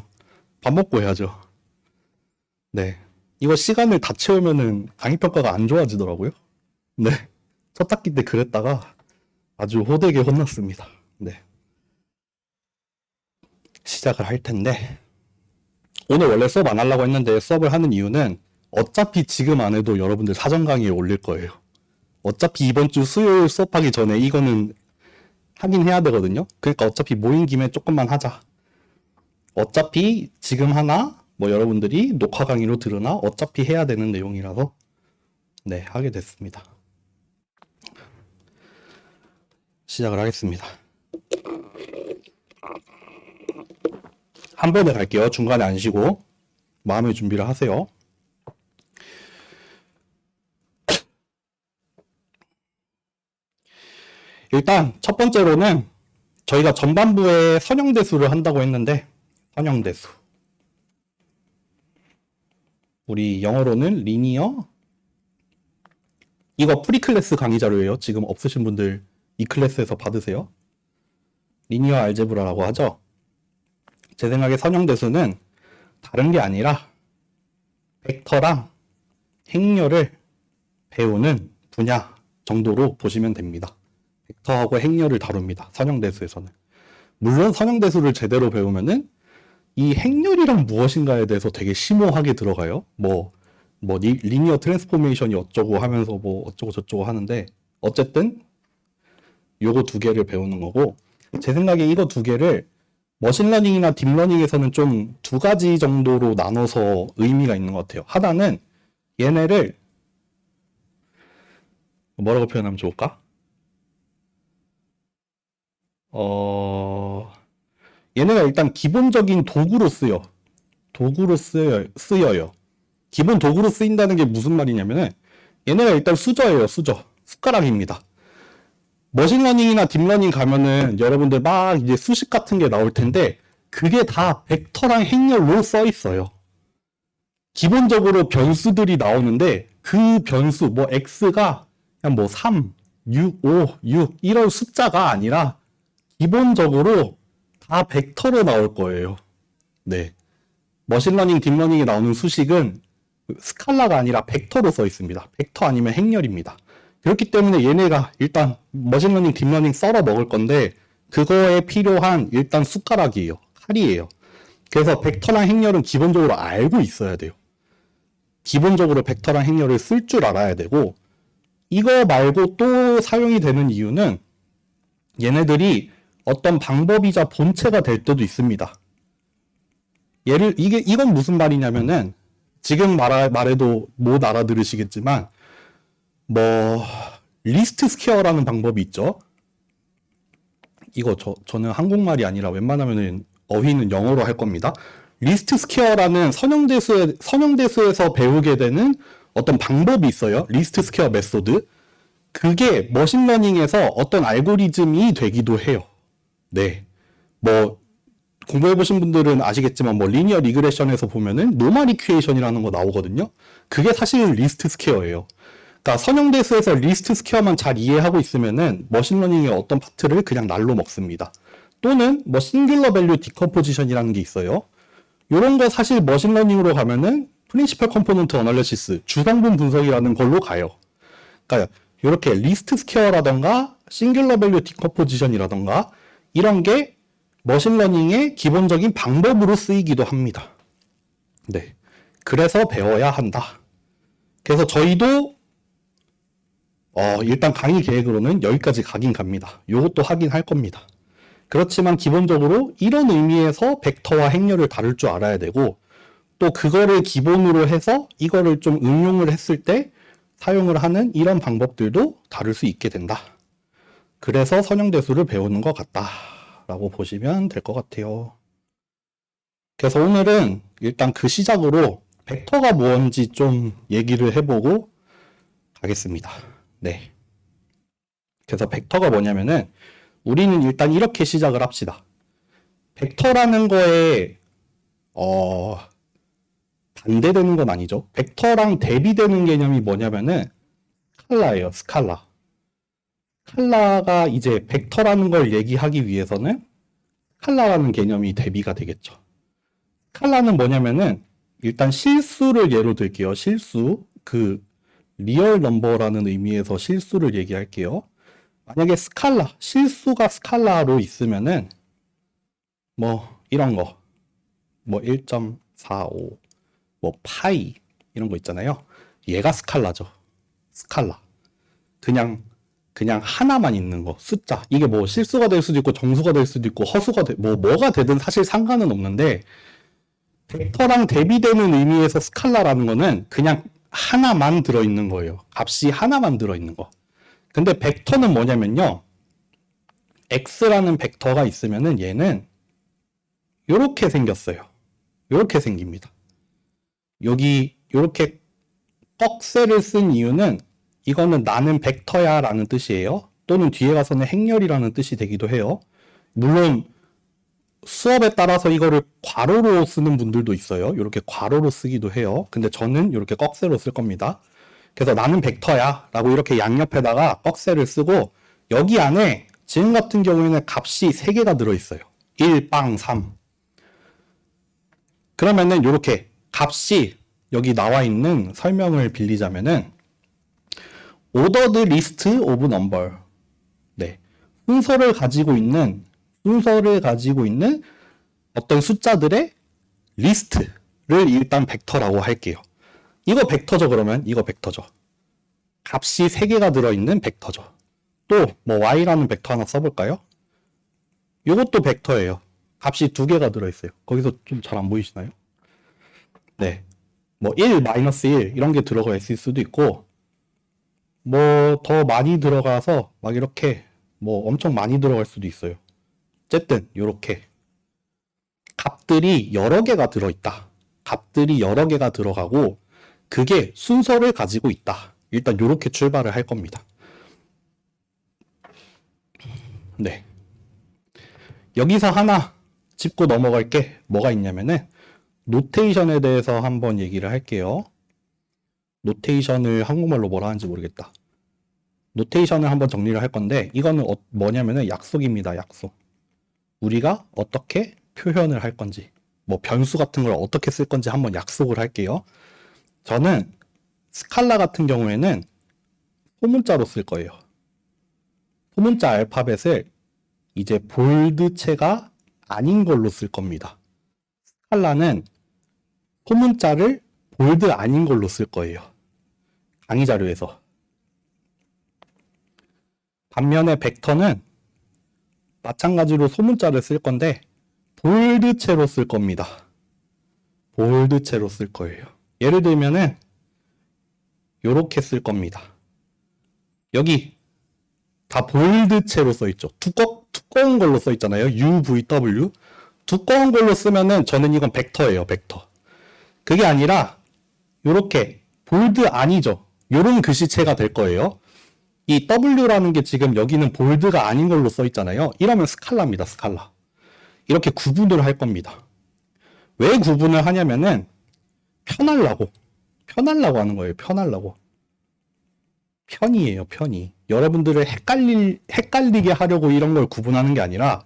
밥 먹고 해야죠. 네. 이거 시간을 다 채우면은 강의평가가 안 좋아지더라고요. 네. 첫 학기 때 그랬다가 아주 호되게 혼났습니다. 네. 시작을 할 텐데, 오늘 원래 수업 안 하려고 했는데 수업을 하는 이유는 어차피 지금 안 해도 여러분들 사전 강의에 올릴 거예요. 어차피 이번 주 수요일 수업하기 전에 이거는 하긴 해야 되거든요. 그러니까 어차피 모인 김에 조금만 하자. 어차피 지금 하나, 뭐 여러분들이 녹화 강의로 들으나 어차피 해야 되는 내용이라서 네, 하게 됐습니다. 시작을 하겠습니다. 한 번에 갈게요. 중간에 안 쉬고 마음의 준비를 하세요. 일단 첫 번째로는 저희가 전반부에 선형대수를 한다고 했는데, 선형대수, 우리 영어로는 리니어, 이거 프리클래스 강의 자료예요. 지금 없으신 분들 이 클래스에서 받으세요. 리니어 알제브라라고 하죠. 제 생각에 선형대수는 다른 게 아니라 벡터랑 행렬을 배우는 분야 정도로 보시면 됩니다. 벡터하고 행렬을 다룹니다. 선형대수에서는. 물론 선형대수를 제대로 배우면은 이 행렬이란 무엇인가에 대해서 되게 심오하게 들어가요. 리니어 트랜스포메이션이 어쩌고 하면서 뭐 어쩌고 저쩌고 하는데, 어쨌든 요거 두 개를 배우는 거고, 제 생각에 이거 두 개를 머신러닝이나 딥러닝에서는 좀 두 가지 정도로 나눠서 의미가 있는 것 같아요. 하나는 얘네를 뭐라고 표현하면 좋을까? 얘네가 일단 기본적인 도구로 쓰여. 도구로 쓰여요. 기본 도구로 쓰인다는 게 무슨 말이냐면은, 얘네가 일단 수저예요, 수저. 숟가락입니다. 머신러닝이나 딥러닝 가면은 여러분들 막 이제 수식 같은 게 나올 텐데, 그게 다 벡터랑 행렬로 써 있어요. 기본적으로 변수들이 나오는데, 그 변수, 뭐 x가 그냥 뭐 3, 6, 5, 6 이런 숫자가 아니라 기본적으로 다 벡터로 나올 거예요. 네. 머신러닝, 딥러닝에 나오는 수식은 스칼라가 아니라 벡터로 써 있습니다. 벡터 아니면 행렬입니다. 그렇기 때문에 얘네가 일단 머신러닝, 딥러닝 썰어 먹을 건데, 그거에 필요한 일단 숟가락이에요. 칼이에요. 그래서 벡터랑 행렬은 기본적으로 알고 있어야 돼요. 기본적으로 벡터랑 행렬을 쓸 줄 알아야 되고, 이거 말고 또 사용이 되는 이유는 얘네들이 어떤 방법이자 본체가 될 때도 있습니다. 이건 무슨 말이냐면은, 지금 말해도 못 알아들으시겠지만, 리스트 스퀘어라는 방법이 있죠. 이거 저는 한국말이 아니라 웬만하면은 어휘는 영어로 할 겁니다. 리스트 스퀘어라는 선형대수에서 배우게 되는 어떤 방법이 있어요. 리스트 스퀘어 메소드. 그게 머신러닝에서 어떤 알고리즘이 되기도 해요. 네. 공부해보신 분들은 아시겠지만, 리니어 리그레션에서 보면은 노멀 이퀘이션이라는 거 나오거든요. 그게 사실 리스트 스퀘어예요. 그러니까 선형대수에서 리스트 스퀘어만 잘 이해하고 있으면은 머신러닝의 어떤 파트를 그냥 날로 먹습니다. 또는 싱귤러 밸류 디컴포지션이라는 게 있어요. 요런 거 사실 머신러닝으로 가면은 프린시펄 컴포넌트 어널리시스, 주성분 분석이라는 걸로 가요. 그러니까 이렇게 리스트 스퀘어라던가 싱귤러 밸류 디컴포지션이라던가 이런 게 머신러닝의 기본적인 방법으로 쓰이기도 합니다. 네. 그래서 배워야 한다. 그래서 저희도 일단 강의 계획으로는 여기까지 가긴 갑니다. 요것도 하긴 할 겁니다. 그렇지만 기본적으로 이런 의미에서 벡터와 행렬을 다룰 줄 알아야 되고, 또 그거를 기본으로 해서 이거를 좀 응용을 했을 때 사용을 하는 이런 방법들도 다룰 수 있게 된다. 그래서 선형대수를 배우는 것 같다 라고 보시면 될 것 같아요. 그래서 오늘은 일단 그 시작으로 벡터가 뭔지 좀 얘기를 해보고 가겠습니다. 네. 그래서 벡터가 뭐냐면은 우리는 일단 이렇게 시작을 합시다. 벡터라는 거에 반대되는 건 아니죠. 벡터랑 대비되는 개념이 뭐냐면은 스칼라예요. 스칼라. 스칼라가 이제 벡터라는 걸 얘기하기 위해서는 스칼라라는 개념이 대비가 되겠죠. 스칼라는 뭐냐면은 일단 실수를 예로 들게요. 실수. 그 리얼 넘버라는 의미에서 실수를 얘기할게요. 만약에 스칼라, 실수가 스칼라로 있으면은 뭐 이런 거. 뭐 1.45, 뭐 파이 이런 거 있잖아요. 얘가 스칼라죠. 스칼라. 그냥 하나만 있는 거, 숫자. 이게 뭐 실수가 될 수도 있고 정수가 될 수도 있고 허수가 뭐가 되든 사실 상관은 없는데, 벡터랑 대비되는 의미에서 스칼라라는 거는 그냥 하나만 들어있는 거예요. 값이 하나만 들어있는 거. 근데 벡터는 뭐냐면요, x라는 벡터가 있으면은 얘는 요렇게 생겼어요. 요렇게 생깁니다. 여기 요렇게 꺽쇠를 쓴 이유는 이거는 나는 벡터야 라는 뜻이에요. 또는 뒤에 가서는 행렬이라는 뜻이 되기도 해요. 물론 수업에 따라서 이거를 괄호로 쓰는 분들도 있어요. 이렇게 괄호로 쓰기도 해요. 근데 저는 이렇게 꺽쇠로 쓸 겁니다. 그래서 나는 벡터야 라고 이렇게 양옆에다가 꺽쇠를 쓰고, 여기 안에 지금 같은 경우에는 값이 3개가 들어있어요. 1, 빵, 3. 그러면은 이렇게 값이 여기 나와 있는 설명을 빌리자면은 ordered list of number. 네. 순서를 가지고 있는 어떤 숫자들의 리스트를 일단 벡터라고 할게요. 이거 벡터죠. 그러면 이거 벡터죠. 값이 3개가 들어있는 벡터죠. 또 뭐 y라는 벡터 하나 써볼까요? 이것도 벡터예요. 값이 2개가 들어있어요. 거기서 좀 잘 안 보이시나요? 네. 뭐 1, 마이너스 1 이런 게 들어가 있을 수도 있고, 뭐 더 많이 들어가서 막 이렇게 뭐 엄청 많이 들어갈 수도 있어요. 어쨌든 요렇게 값들이 여러 개가 들어있다. 값들이 여러 개가 들어가고 그게 순서를 가지고 있다. 일단 요렇게 출발을 할 겁니다. 네. 여기서 하나 짚고 넘어갈 게 뭐가 있냐면은 노테이션에 대해서 한번 얘기를 할게요. 노테이션을 한국말로 뭐라 하는지 모르겠다. 노테이션을 한번 정리를 할 건데, 이거는 뭐냐면은 약속입니다. 약속. 우리가 어떻게 표현을 할 건지, 뭐 변수 같은 걸 어떻게 쓸 건지 한번 약속을 할게요. 저는 스칼라 같은 경우에는 소문자로 쓸 거예요. 소문자 알파벳을 이제 볼드체가 아닌 걸로 쓸 겁니다. 스칼라는 소문자를 볼드 아닌 걸로 쓸 거예요. 강의 자료에서. 반면에 벡터는 마찬가지로 소문자를 쓸 건데 볼드체로 쓸 겁니다. 볼드체로 쓸 거예요. 예를 들면은 요렇게 쓸 겁니다. 여기 다 볼드체로 써 있죠. 두꺼운 걸로 써 있잖아요. UVW. 두꺼운 걸로 쓰면은 저는 이건 벡터예요. 벡터. 그게 아니라 요렇게 볼드 아니죠. 요런 글씨체가 될 거예요. 이 W라는 게 지금 여기는 볼드가 아닌 걸로 써 있잖아요. 이러면 스칼라입니다. 스칼라. 이렇게 구분을 할 겁니다. 왜 구분을 하냐면은 편하려고 하는 거예요. 편하려고. 편이에요. 편이. 여러분들을 헷갈리게 하려고 이런 걸 구분하는 게 아니라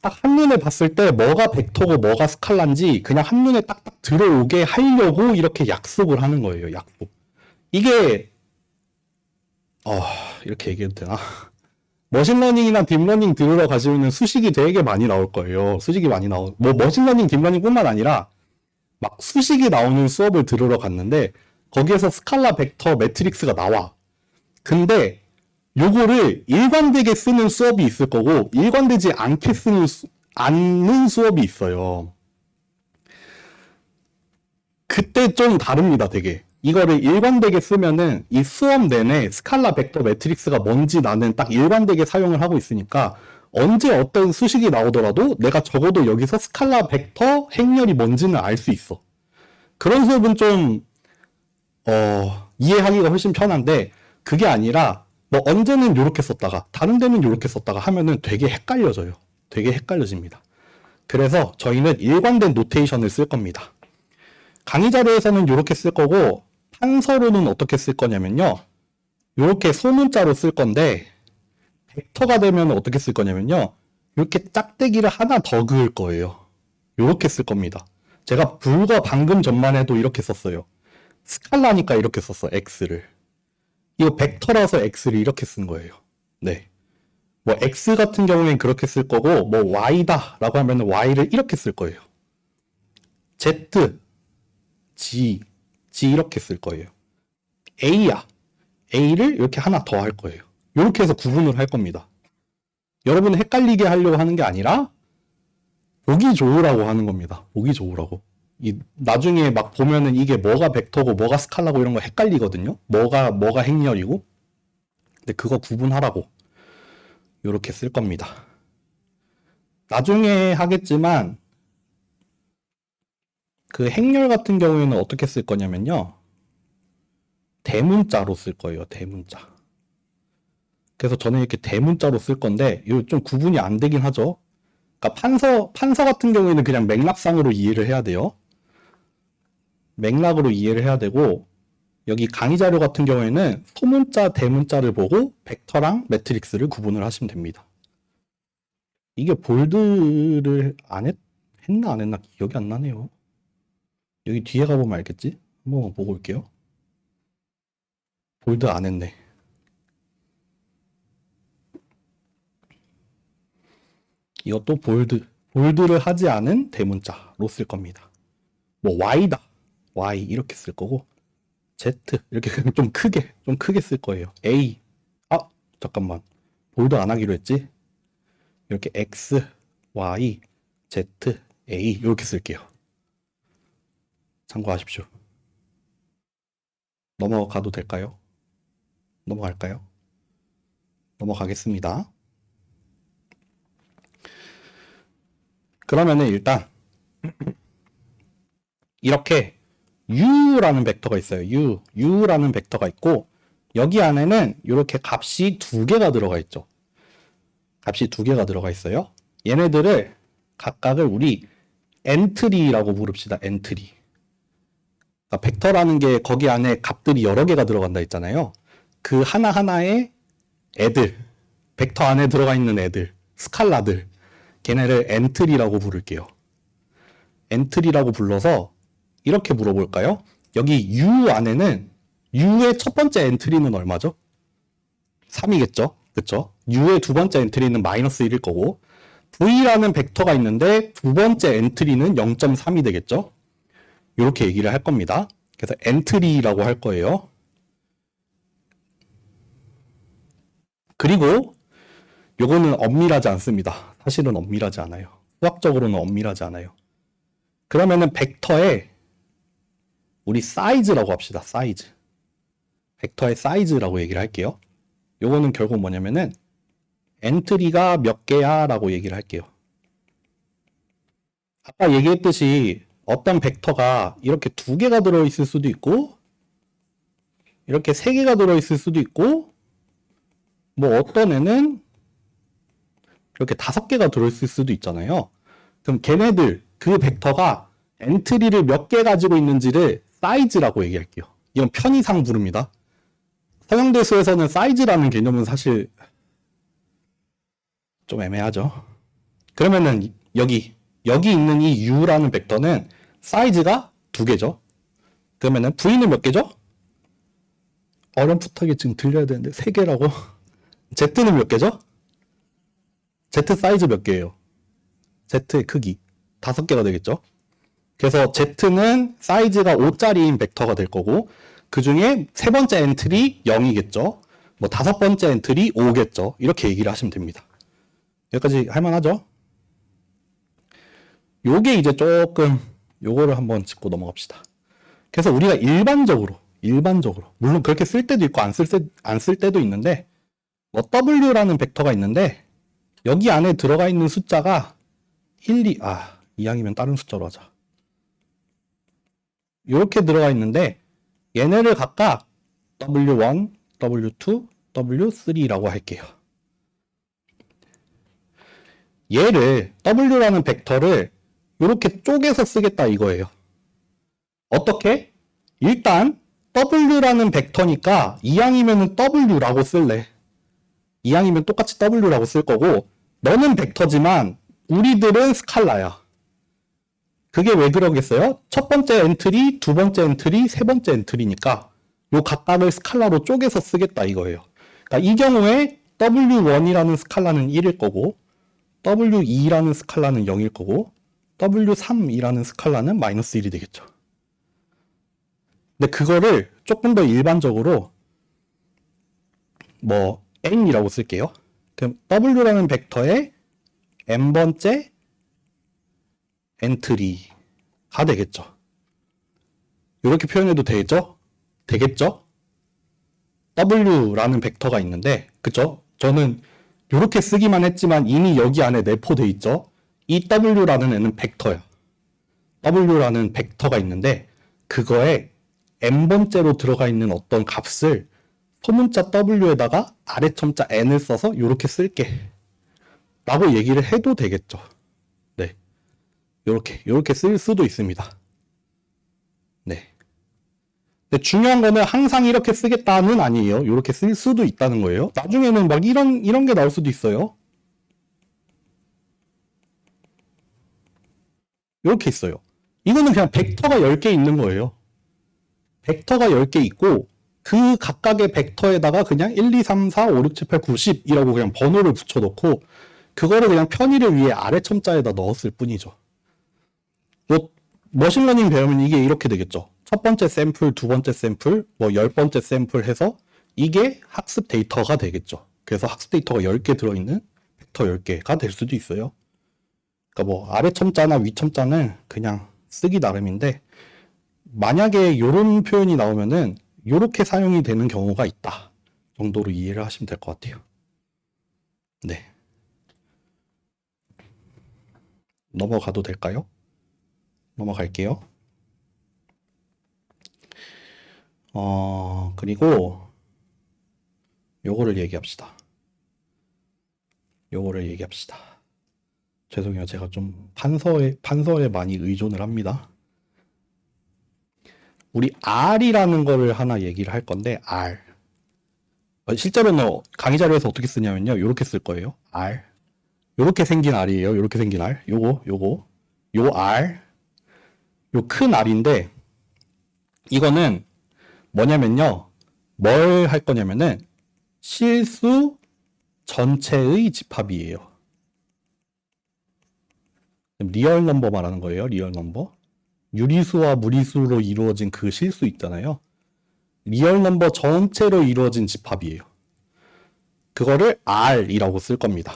딱 한눈에 봤을 때 뭐가 벡터고 뭐가 스칼라인지 그냥 한눈에 딱딱 들어오게 하려고 이렇게 약속을 하는 거예요. 약속. 이게 이렇게 얘기해도 되나? 머신러닝이나 딥러닝 들으러 가시면 수식이 되게 많이 나올 거예요. 수식이 많이 뭐 머신러닝, 딥러닝뿐만 아니라 막 수식이 나오는 수업을 들으러 갔는데 거기에서 스칼라 벡터 매트릭스가 나와. 근데 요거를 일관되게 쓰는 수업이 있을 거고 일관되지 않게 쓰는 않는 수업이 있어요. 그때 좀 다릅니다, 되게. 이거를 일관되게 쓰면은 이 수업 내내 스칼라 벡터 매트릭스가 뭔지 나는 딱 일관되게 사용을 하고 있으니까 언제 어떤 수식이 나오더라도 내가 적어도 여기서 스칼라 벡터 행렬이 뭔지는 알 수 있어. 그런 수업은 좀 이해하기가 훨씬 편한데 그게 아니라 뭐 언제는 이렇게 썼다가 다른 데는 이렇게 썼다가 하면은 되게 헷갈려져요. 되게 헷갈려집니다. 그래서 저희는 일관된 노테이션을 쓸 겁니다. 강의 자료에서는 이렇게 쓸 거고 판서로는 어떻게 쓸 거냐면요. 이렇게 소문자로 쓸 건데 벡터가 되면 어떻게 쓸 거냐면요. 이렇게 짝대기를 하나 더 그을 거예요. 이렇게 쓸 겁니다. 제가 불과 방금 전만 해도 이렇게 썼어요. 스칼라니까 이렇게 썼어, x를. 이거 벡터라서 x를 이렇게 쓴 거예요. 네. 뭐 x 같은 경우엔 그렇게 쓸 거고 뭐 y다 라고 하면 y를 이렇게 쓸 거예요. z, g 이렇게 쓸 거예요. a야. a를 이렇게 하나 더 할 거예요. 이렇게 해서 구분을 할 겁니다. 여러분 헷갈리게 하려고 하는 게 아니라 보기 좋으라고 하는 겁니다. 보기 좋으라고. 나중에 막 보면은 이게 뭐가 벡터고 뭐가 스칼라고 이런 거 헷갈리거든요. 뭐가 행렬이고. 근데 그거 구분하라고 이렇게 쓸 겁니다. 나중에 하겠지만 그 행렬 같은 경우에는 어떻게 쓸 거냐면요. 대문자로 쓸 거예요. 대문자. 그래서 저는 이렇게 대문자로 쓸 건데 이거 좀 구분이 안 되긴 하죠. 그러니까 판서 같은 경우에는 그냥 맥락상으로 이해를 해야 돼요. 맥락으로 이해를 해야 되고 여기 강의 자료 같은 경우에는 소문자, 대문자를 보고 벡터랑 매트릭스를 구분을 하시면 됩니다. 이게 볼드를 했나 안 했나 기억이 안 나네요. 여기 뒤에 가보면 알겠지? 한번 보고 올게요. 볼드 안 했네. 이것도 볼드를 하지 않은 대문자로 쓸 겁니다. 뭐 y다. y 이렇게 쓸 거고 z 이렇게 좀 크게 쓸 거예요. a 잠깐만. 볼드 안 하기로 했지? 이렇게 x, y, z, a 이렇게 쓸게요. 참고하십시오. 넘어가도 될까요? 넘어갈까요? 넘어가겠습니다. 그러면은 일단 이렇게 u라는 벡터가 있어요. u라는 벡터가 있고 여기 안에는 이렇게 값이 두 개가 들어가 있죠. 값이 두 개가 들어가 있어요. 얘네들을 각각을 우리 엔트리라고 부릅시다. 엔트리. 그러니까 벡터라는 게 거기 안에 값들이 여러 개가 들어간다 했잖아요. 그 하나하나의 애들, 벡터 안에 들어가 있는 애들, 스칼라들, 걔네를 엔트리라고 부를게요. 엔트리라고 불러서 이렇게 물어볼까요? 여기 U 안에는 U의 첫 번째 엔트리는 얼마죠? 3이겠죠? 그쵸? U의 두 번째 엔트리는 마이너스 1일 거고 V라는 벡터가 있는데 두 번째 엔트리는 0.3이 되겠죠? 이렇게 얘기를 할 겁니다. 그래서 엔트리라고 할 거예요. 그리고 요거는 엄밀하지 않습니다. 사실은 엄밀하지 않아요. 수학적으로는 엄밀하지 않아요. 그러면은 벡터에 우리 사이즈라고 합시다. 사이즈. 벡터의 사이즈라고 얘기를 할게요. 요거는 결국 뭐냐면은 엔트리가 몇 개야 라고 얘기를 할게요. 아까 얘기했듯이 어떤 벡터가 이렇게 두 개가 들어있을 수도 있고 이렇게 세 개가 들어있을 수도 있고 뭐 어떤 애는 이렇게 5개가 들어있을 수도 있잖아요. 그럼 걔네들 그 벡터가 엔트리를 몇 개 가지고 있는지를 사이즈라고 얘기할게요. 이건 편의상 부릅니다. 서형대수에서는 사이즈라는 개념은 사실 좀 애매하죠. 그러면은 여기 있는 이 U라는 벡터는 사이즈가 2개죠. 그러면은 V는 몇 개죠? 어렴풋하게 지금 들려야 되는데 3개라고. Z는 몇 개죠? Z 사이즈 몇 개예요? Z의 크기 5개가 되겠죠. 그래서 Z는 사이즈가 5짜리인 벡터가 될 거고 그 중에 세 번째 엔트리 0이겠죠. 뭐 다섯 번째 엔트리 5겠죠. 이렇게 얘기를 하시면 됩니다. 여기까지 할만하죠? 요게 이제 조금 요거를 한번 짚고 넘어갑시다. 그래서 우리가 일반적으로 물론 그렇게 쓸 때도 있고 안 쓸 때도 있는데 뭐 W라는 벡터가 있는데 여기 안에 들어가 있는 숫자가 2항이면 다른 숫자로 하자. 이렇게 들어가 있는데 얘네를 각각 W1, W2, W3라고 할게요. 얘를 W라는 벡터를 이렇게 쪼개서 쓰겠다 이거예요. 어떻게? 일단 W라는 벡터니까 2항이면 W라고 쓸래. 2항이면 똑같이 W라고 쓸 거고 너는 벡터지만 우리들은 스칼라야. 그게 왜 그러겠어요? 첫 번째 엔트리, 두 번째 엔트리, 세 번째 엔트리니까 요 각각을 스칼라로 쪼개서 쓰겠다 이거예요. 그러니까 이 경우에 W1이라는 스칼라는 1일 거고 W2라는 스칼라는 0일 거고 W3이라는 스칼라는 마이너스 1이 되겠죠. 근데 그거를 조금 더 일반적으로 뭐 n이라고 쓸게요. 그럼 W라는 벡터의 n번째 엔트리가 되겠죠. 이렇게 표현해도 되겠죠? W라는 벡터가 있는데, 그쵸? 저는 이렇게 쓰기만 했지만 이미 여기 안에 내포돼 있죠? 이 W라는 애는 벡터야. W라는 벡터가 있는데, 그거에 n번째로 들어가 있는 어떤 값을 소문자 W에다가 아래 첨자 n을 써서 이렇게 쓸게. 라고 얘기를 해도 되겠죠. 네. 요렇게 쓸 수도 있습니다. 네. 근데 중요한 거는 항상 이렇게 쓰겠다는 아니에요. 이렇게 쓸 수도 있다는 거예요. 나중에는 막 이런 게 나올 수도 있어요. 이렇게 있어요. 이거는 그냥 벡터가 10개 있는 거예요. 벡터가 10개 있고 그 각각의 벡터에다가 그냥 1, 2, 3, 4, 5, 6, 7, 8, 9, 10이라고 그냥 번호를 붙여놓고 그거를 그냥 편의를 위해 아래 첨자에다 넣었을 뿐이죠. 뭐 머신러닝 배우면 이게 이렇게 되겠죠. 첫 번째 샘플, 두 번째 샘플, 뭐 10번째 샘플 해서 이게 학습 데이터가 되겠죠. 그래서 학습 데이터가 10개 들어있는 벡터 10개가 될 수도 있어요. 그러니까 뭐 아래 첨자나 위 첨자는 그냥 쓰기 나름인데 만약에 이런 표현이 나오면은 이렇게 사용이 되는 경우가 있다 정도로 이해를 하시면 될 것 같아요. 네. 넘어가도 될까요? 넘어갈게요. 그리고 요거를 얘기합시다. 죄송해요. 제가 좀 판서에 많이 의존을 합니다. 우리 R이라는 거를 하나 얘기를 할 건데, R. 실제로는 강의 자료에서 어떻게 쓰냐면요. 요렇게 쓸 거예요. R. 요렇게 생긴 R이에요. 요렇게 생긴 R. 요 R. 요 큰 R인데, 이거는 뭐냐면요. 뭘 할 거냐면은, 실수 전체의 집합이에요. 리얼 넘버 말하는 거예요. 리얼 넘버. 유리수와 무리수로 이루어진 그 실수 있잖아요. 리얼 넘버 전체로 이루어진 집합이에요. 그거를 R이라고 쓸 겁니다.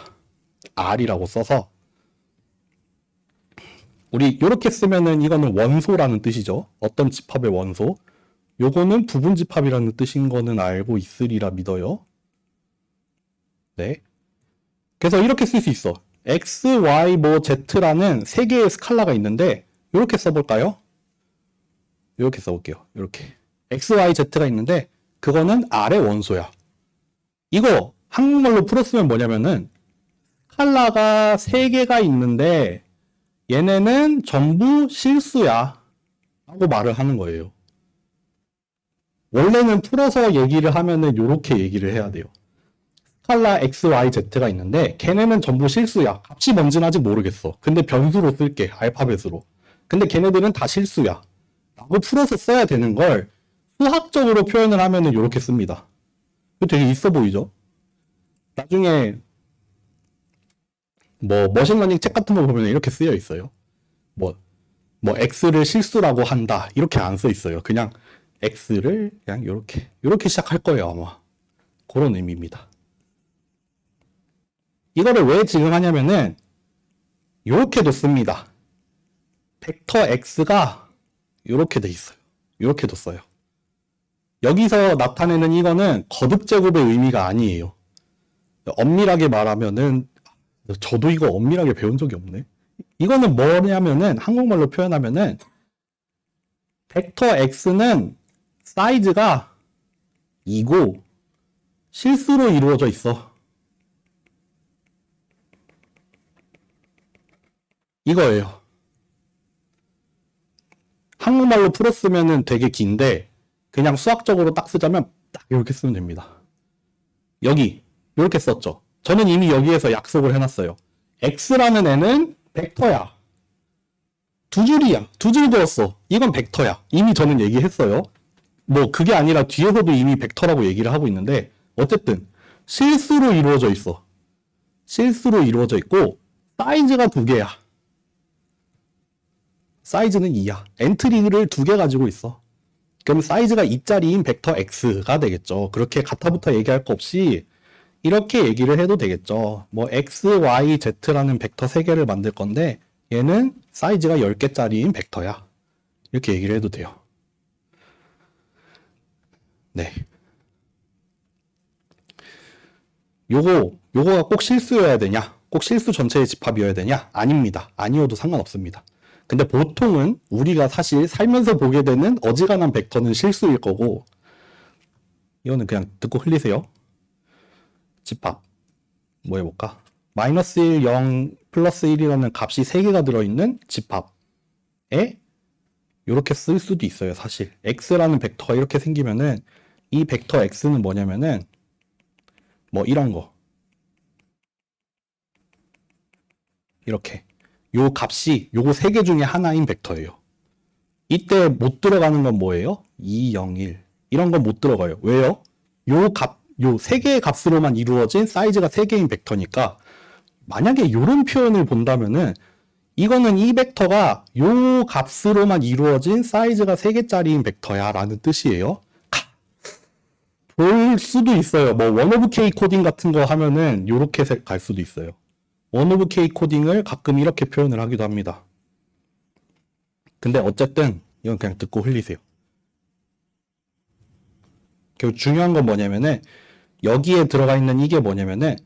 R이라고 써서 우리 이렇게 쓰면은 이거는 원소라는 뜻이죠. 어떤 집합의 원소. 요거는 부분 집합이라는 뜻인 거는 알고 있으리라 믿어요. 네. 그래서 이렇게 쓸 수 있어. X, Y, 뭐 Z라는 세 개의 스칼라가 있는데 이렇게 써볼까요? 이렇게 써볼게요. 이렇게 X, Y, Z가 있는데 그거는 R의 원소야. 이거 한국말로 풀었으면 뭐냐면은 스칼라가 3개가 있는데 얘네는 전부 실수야 라고 말을 하는 거예요. 원래는 풀어서 얘기를 하면은 이렇게 얘기를 해야 돼요. 스칼라 X, Y, Z가 있는데 걔네는 전부 실수야. 값이 뭔지는 아직 모르겠어. 근데 변수로 쓸게. 알파벳으로. 근데 걔네들은 다 실수야. 라고 풀어서 써야 되는 걸 수학적으로 표현을 하면은 이렇게 씁니다. 되게 있어 보이죠? 나중에 뭐 머신러닝 책 같은 거 보면 이렇게 쓰여 있어요. 뭐 X를 실수라고 한다. 이렇게 안 써 있어요. 그냥 x를 그냥 요렇게 시작할 거예요, 아마. 그런 의미입니다. 이거를 왜 지금 하냐면은 요렇게 뒀습니다. 벡터 x가 요렇게 돼 있어요. 요렇게 뒀어요. 여기서 나타내는 이거는 거듭 제곱의 의미가 아니에요. 엄밀하게 말하면은 저도 이거 엄밀하게 배운 적이 없네. 이거는 뭐냐면은 한국말로 표현하면은 벡터 x는 사이즈가 2고 실수로 이루어져 있어. 이거예요. 한국말로 풀었으면은 되게 긴데 그냥 수학적으로 딱 쓰자면 딱 이렇게 쓰면 됩니다. 여기 이렇게 썼죠. 저는 이미 여기에서 약속을 해놨어요. x라는 애는 벡터야. 두 줄이야. 두 줄 그었어. 이건 벡터야. 이미 저는 얘기했어요. 뭐 그게 아니라 뒤에서도 이미 벡터라고 얘기를 하고 있는데 어쨌든 실수로 이루어져 있어. 실수로 이루어져 있고 사이즈가 두 개야. 사이즈는 2야. 엔트리를 두 개 가지고 있어. 그럼 사이즈가 2짜리인 벡터 x가 되겠죠. 그렇게 가타부터 얘기할 거 없이 이렇게 얘기를 해도 되겠죠. 뭐 x, y, z라는 벡터 3개를 만들 건데 얘는 사이즈가 10개짜리인 벡터야. 이렇게 얘기를 해도 돼요. 네. 요거가 꼭 실수여야 되냐? 꼭 실수 전체의 집합이어야 되냐? 아닙니다. 아니어도 상관없습니다. 근데 보통은 우리가 사실 살면서 보게 되는 어지간한 벡터는 실수일 거고 이거는 그냥 듣고 흘리세요. 집합 뭐 해볼까? 마이너스 1, 0, 플러스 1이라는 값이 3개가 들어있는 집합에 이렇게 쓸 수도 있어요. 사실 x라는 벡터가 이렇게 생기면은 이 벡터 x는 뭐냐면은 뭐 이런 거 이렇게 요 값이 요거 3개 중에 하나인 벡터예요. 이때 못 들어가는 건 뭐예요? 2, 0, 1 이런 건 못 들어가요. 왜요? 요 3개의 값으로만 이루어진 사이즈가 3개인 벡터니까 만약에 요런 표현을 본다면은 이거는 이 벡터가 요 값으로만 이루어진 사이즈가 3개짜리인 벡터야 라는 뜻이에요. 볼 수도 있어요. 뭐 원 오브 K 코딩 같은 거 하면은 요렇게 갈 수도 있어요. 원 오브 K 코딩을 가끔 이렇게 표현을 하기도 합니다. 근데 어쨌든 이건 그냥 듣고 흘리세요. 그리고 중요한 건 뭐냐면은 여기에 들어가 있는 이게 뭐냐면은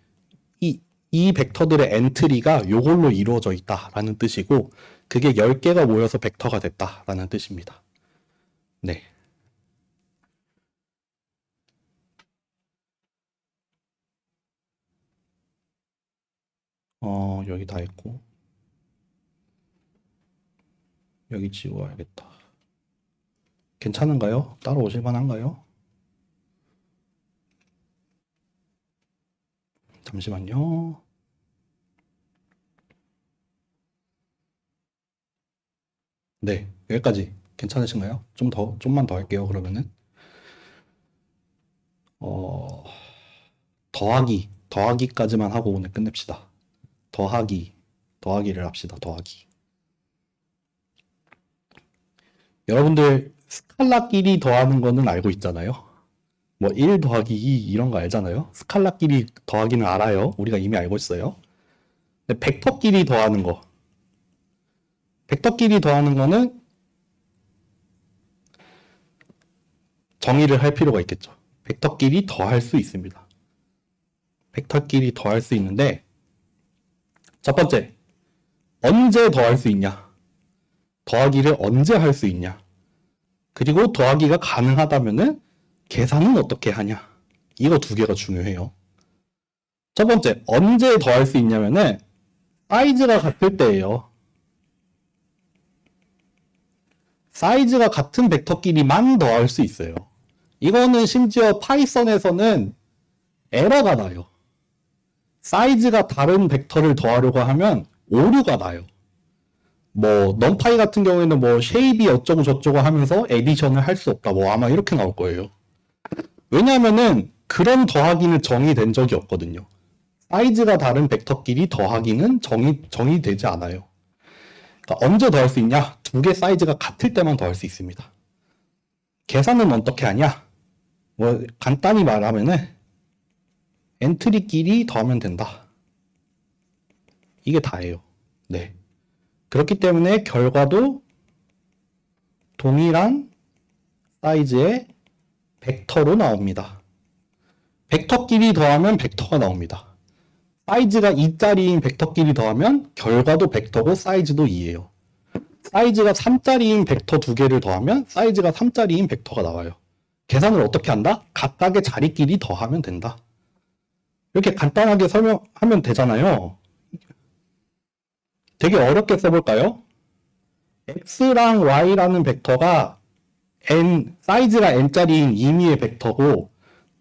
이 벡터들의 엔트리가 요걸로 이루어져 있다라는 뜻이고 그게 10개가 모여서 벡터가 됐다라는 뜻입니다. 네. 여기 다 했고 여기 지워야겠다. 괜찮은가요? 따라오실 만한가요? 잠시만요. 네, 여기까지 괜찮으신가요? 좀만 더 할게요, 그러면은. 더하기까지만 하고 오늘 끝냅시다. 더하기를 합시다, 더하기. 여러분들, 스칼라끼리 더하는 거는 알고 있잖아요? 뭐, 1 더하기 2 이런 거 알잖아요? 스칼라끼리 더하기는 알아요. 우리가 이미 알고 있어요. 근데 벡터끼리 더하는 거. 벡터끼리 더하는 거는 정의를 할 필요가 있겠죠. 벡터끼리 더할 수 있습니다. 벡터끼리 더할 수 있는데 첫 번째, 언제 더할 수 있냐? 더하기를 언제 할 수 있냐? 그리고 더하기가 가능하다면은 계산은 어떻게 하냐? 이거 두 개가 중요해요. 첫 번째, 언제 더할 수 있냐면은 사이즈가 같을 때예요. 사이즈가 같은 벡터끼리만 더할 수 있어요. 이거는 심지어 파이썬에서는 에러가 나요. 사이즈가 다른 벡터를 더하려고 하면 오류가 나요. 뭐 넘파이 같은 경우에는 뭐 쉐입이 어쩌고 저쩌고 하면서 에디션을 할 수 없다. 뭐 아마 이렇게 나올 거예요. 왜냐하면은 그런 더하기는 정의된 적이 없거든요. 사이즈가 다른 벡터끼리 더하기는 정의되지 않아요. 그러니까 언제 더할 수 있냐? 두 개 사이즈가 같을 때만 더할 수 있습니다. 계산은 어떻게 하냐? 뭐 간단히 말하면은 엔트리끼리 더하면 된다. 이게 다예요. 네. 그렇기 때문에 결과도 동일한 사이즈의 벡터로 나옵니다. 벡터끼리 더하면 벡터가 나옵니다. 사이즈가 2짜리인 벡터끼리 더하면 결과도 벡터고 사이즈도 2예요. 사이즈가 3짜리인 벡터 두 개를 더하면 사이즈가 3짜리인 벡터가 나와요. 계산을 어떻게 한다? 각각의 자리끼리 더하면 된다. 이렇게 간단하게 설명하면 되잖아요. 되게 어렵게 써볼까요? x랑 y라는 벡터가 사이즈가 n짜리인 임의의 벡터고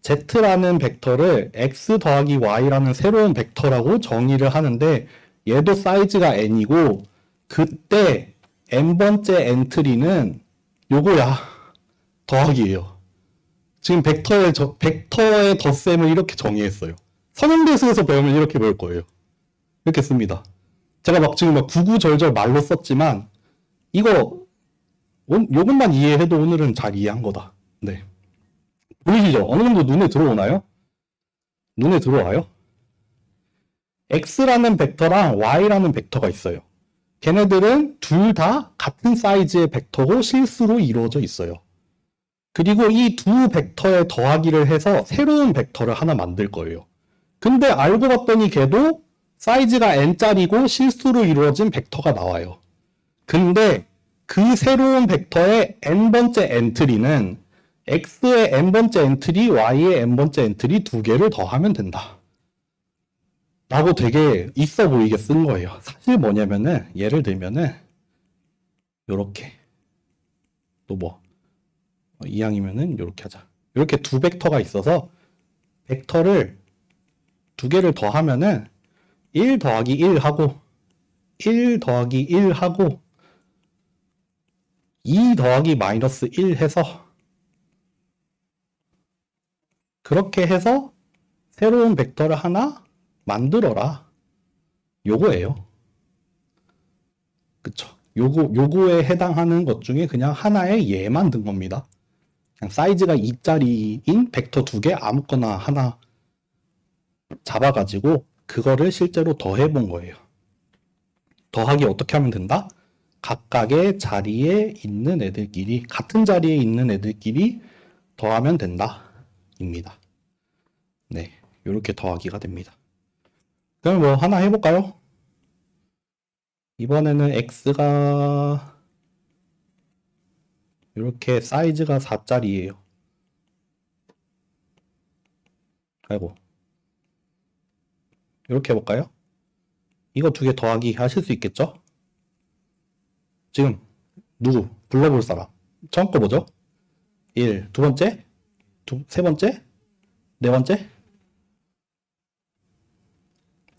z라는 벡터를 x 더하기 y라는 새로운 벡터라고 정의를 하는데 얘도 사이즈가 n이고 그때 n번째 엔트리는 요거야. 더하기예요. 지금 벡터의 덧셈을 이렇게 정의했어요. 선형대수에서 배우면 이렇게 배울 거예요. 이렇게 씁니다. 제가 지금 구구절절 말로 썼지만 요것만 이해해도 오늘은 잘 이해한 거다. 네. 보이시죠? 어느 정도 눈에 들어오나요? 눈에 들어와요? x라는 벡터랑 y라는 벡터가 있어요. 걔네들은 둘 다 같은 사이즈의 벡터고 실수로 이루어져 있어요. 그리고 이 두 벡터의 더하기를 해서 새로운 벡터를 하나 만들 거예요. 근데 알고 봤더니 걔도 사이즈가 n짜리고 실수로 이루어진 벡터가 나와요. 근데 그 새로운 벡터의 n번째 엔트리는 x의 n번째 엔트리, y의 n번째 엔트리 두 개를 더하면 된다. 라고 되게 있어 보이게 쓴 거예요. 사실 뭐냐면은 예를 들면은 요렇게 또 뭐 이항이면은 요렇게 하자. 이렇게 두 벡터가 있어서 벡터를 두 개를 더하면은 1 더하기 1 하고 1 더하기 1 하고 2 더하기 마이너스 1 해서 그렇게 해서 새로운 벡터를 하나 만들어라. 요거예요. 그쵸. 요거에 해당하는 것 중에 그냥 하나의 예 만든 겁니다. 그냥 사이즈가 2짜리인 벡터 두 개 아무거나 하나 잡아가지고 그거를 실제로 더해본 거예요. 더하기 어떻게 하면 된다? 각각의 자리에 있는 애들끼리, 같은 자리에 있는 애들끼리 더하면 된다. 입니다. 네. 요렇게 더하기가 됩니다. 그럼 뭐 하나 해볼까요? 이번에는 x가 이렇게 사이즈가 4짜리예요. 아이고. 이렇게 해볼까요? 이거 두 개 더하기 하실 수 있겠죠? 지금 누구? 불러볼 사람. 처음 거 뭐죠? 1. 두 번째? 세 번째? 네 번째?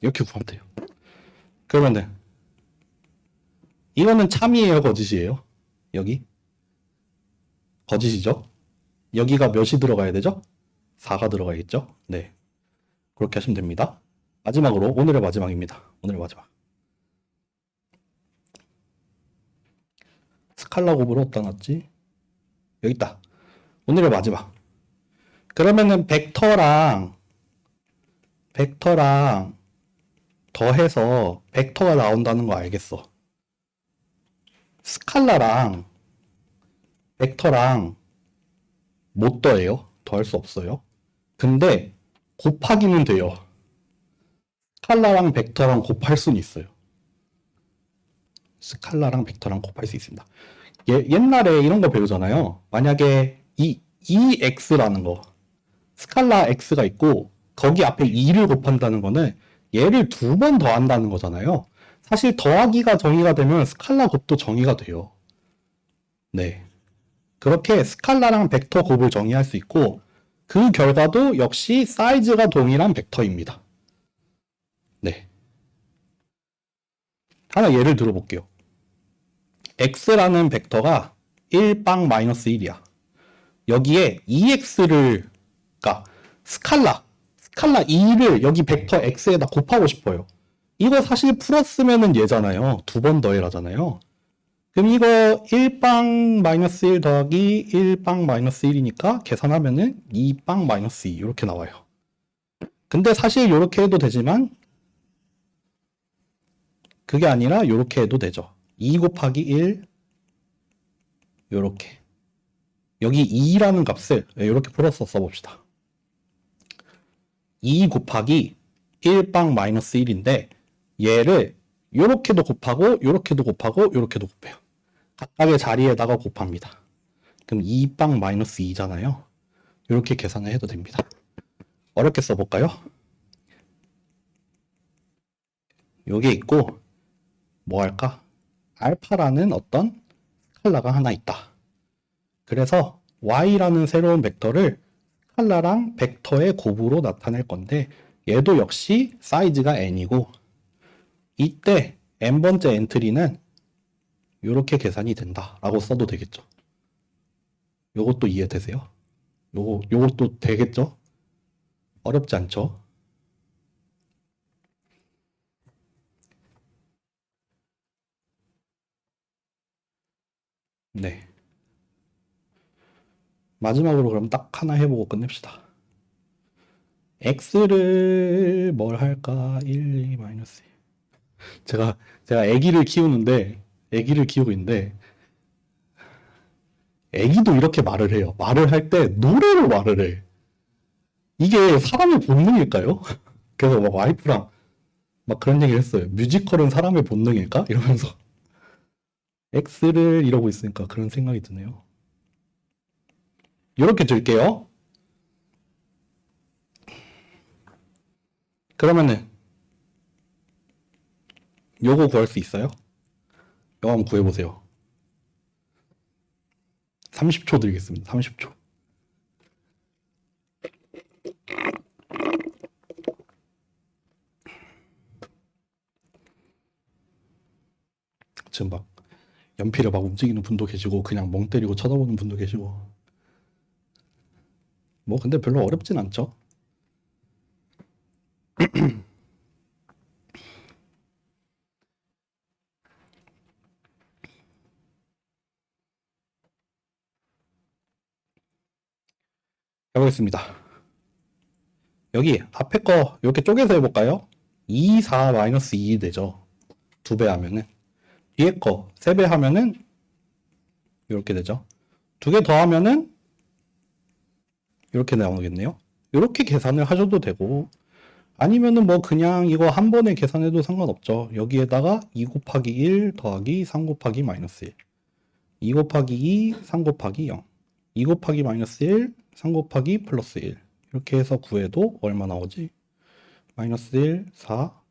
이렇게 구하면 돼요. 그러면은 이거는 참이에요, 거짓이에요? 여기? 거짓이죠? 여기가 몇이 들어가야 되죠? 4가 들어가야겠죠? 네. 그렇게 하시면 됩니다. 마지막으로 오늘의 마지막입니다. 오늘의 마지막. 스칼라 곱으로 어디다 놨지? 여기 있다. 오늘의 마지막. 그러면은 벡터랑 더해서 벡터가 나온다는 거 알겠어. 스칼라랑 벡터랑 못 더해요. 더할 수 없어요. 근데 곱하기는 돼요. 스칼라랑 벡터랑 곱할 수는 있어요. 스칼라랑 벡터랑 곱할 수 있습니다. 옛날에 이런 거 배우잖아요. 만약에 이 x라는 거 스칼라 x가 있고 거기 앞에 2를 곱한다는 거는 얘를 두 번 더한다는 거잖아요. 사실 더하기가 정의가 되면 스칼라 곱도 정의가 돼요. 네. 그렇게 스칼라랑 벡터 곱을 정의할 수 있고 그 결과도 역시 사이즈가 동일한 벡터입니다. 네. 하나 예를 들어볼게요. x라는 벡터가 1빵 마이너스 1이야. 여기에 2x를 그러니까 스칼라 2를 여기 벡터 x에다 곱하고 싶어요. 이거 사실 풀었으면은 얘잖아요. 두 번 더해라잖아요. 그럼 이거 1빵 마이너스 1 더하기 1빵 마이너스 1이니까 계산하면은 2빵 마이너스 2 이렇게 나와요. 근데 사실 이렇게 해도 되지만 그게 아니라 이렇게 해도 되죠. 2 곱하기 1 이렇게 여기 2라는 값을 이렇게 풀어서 써봅시다. 2 곱하기 1빵 마이너스 1인데 얘를 요렇게도 곱하고 요렇게도 곱하고 요렇게도 곱해요. 각각의 자리에다가 곱합니다. 그럼 2빵 마이너스 2잖아요. 이렇게 계산을 해도 됩니다. 어렵게 써볼까요? 요게 있고 뭐 할까? 알파라는 어떤 스칼라가 하나 있다. 그래서 y라는 새로운 벡터를 스칼라랑 벡터의 곱으로 나타낼 건데 얘도 역시 사이즈가 n이고 이때 n번째 엔트리는 이렇게 계산이 된다 라고 써도 되겠죠. 요것도 이해되세요? 요것도 되겠죠? 어렵지 않죠? 네. 마지막으로 그럼 딱 하나 해보고 끝냅시다. x를 뭘 할까? 1, 2, 마이너스. 제가 아기를 키우고 있는데 아기도 이렇게 말을 해요. 말을 할 때 노래로 말을 해. 이게 사람의 본능일까요? 그래서 막 와이프랑 막 그런 얘기를 했어요. 뮤지컬은 사람의 본능일까? 이러면서 X를 이러고 있으니까 그런 생각이 드네요. 이렇게 줄게요. 그러면은 요거 구할 수 있어요? 요거 한번 구해보세요. 30초 드리겠습니다. 30초. 지금 막 연필을 막 움직이는 분도 계시고 그냥 멍 때리고 쳐다보는 분도 계시고 뭐 근데 별로 어렵진 않죠. 해보겠습니다. 여기 앞에 거 이렇게 쪼개서 해볼까요? 2, 4, 마이너스 2 되죠. 2배 하면은 뒤에 거 3배 하면은 이렇게 되죠. 2개 더하면은 이렇게 나오겠네요. 이렇게 계산을 하셔도 되고 아니면은 뭐 그냥 이거 한 번에 계산해도 상관없죠. 여기에다가 2 곱하기 1 더하기 3 곱하기 마이너스 1 2 곱하기 2 3 곱하기 0 2 곱하기 마이너스 1 3 곱하기 플러스 1 이렇게 해서 구해도 얼마 나오지? 마이너스 1 4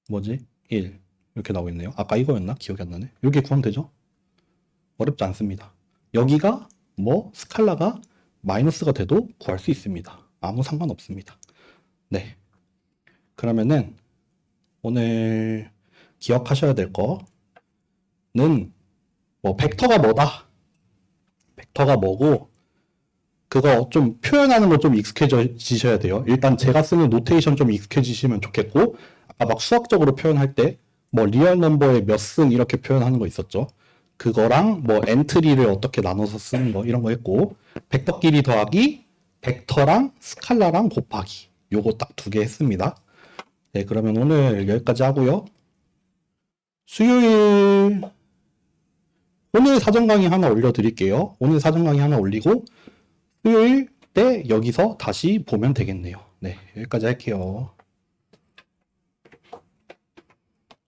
뭐지? 1 이렇게 나오겠네요. 아까 이거였나? 기억이 안 나네. 이렇게 구하면 되죠? 어렵지 않습니다. 여기가 뭐 스칼라가 마이너스가 돼도 구할 수 있습니다. 아무 상관없습니다. 네. 그러면은 오늘 기억하셔야 될 거는 뭐 벡터가 뭐다. 벡터가 뭐고 그거 좀 표현하는 거 좀 익숙해지셔야 돼요. 일단 제가 쓰는 노테이션 좀 익숙해지시면 좋겠고 아까 막 수학적으로 표현할 때 뭐 리얼 넘버의 몇 승 이렇게 표현하는 거 있었죠. 그거랑 뭐 엔트리를 어떻게 나눠서 쓰는 거 이런 거 했고 벡터끼리 더하기 벡터랑 스칼라랑 곱하기 요거 딱 2개 했습니다. 네, 그러면 오늘 여기까지 하고요. 수요일 오늘 사전 강의 하나 올려드릴게요. 오늘 사전 강의 하나 올리고 수요일 때 여기서 다시 보면 되겠네요. 네, 여기까지 할게요.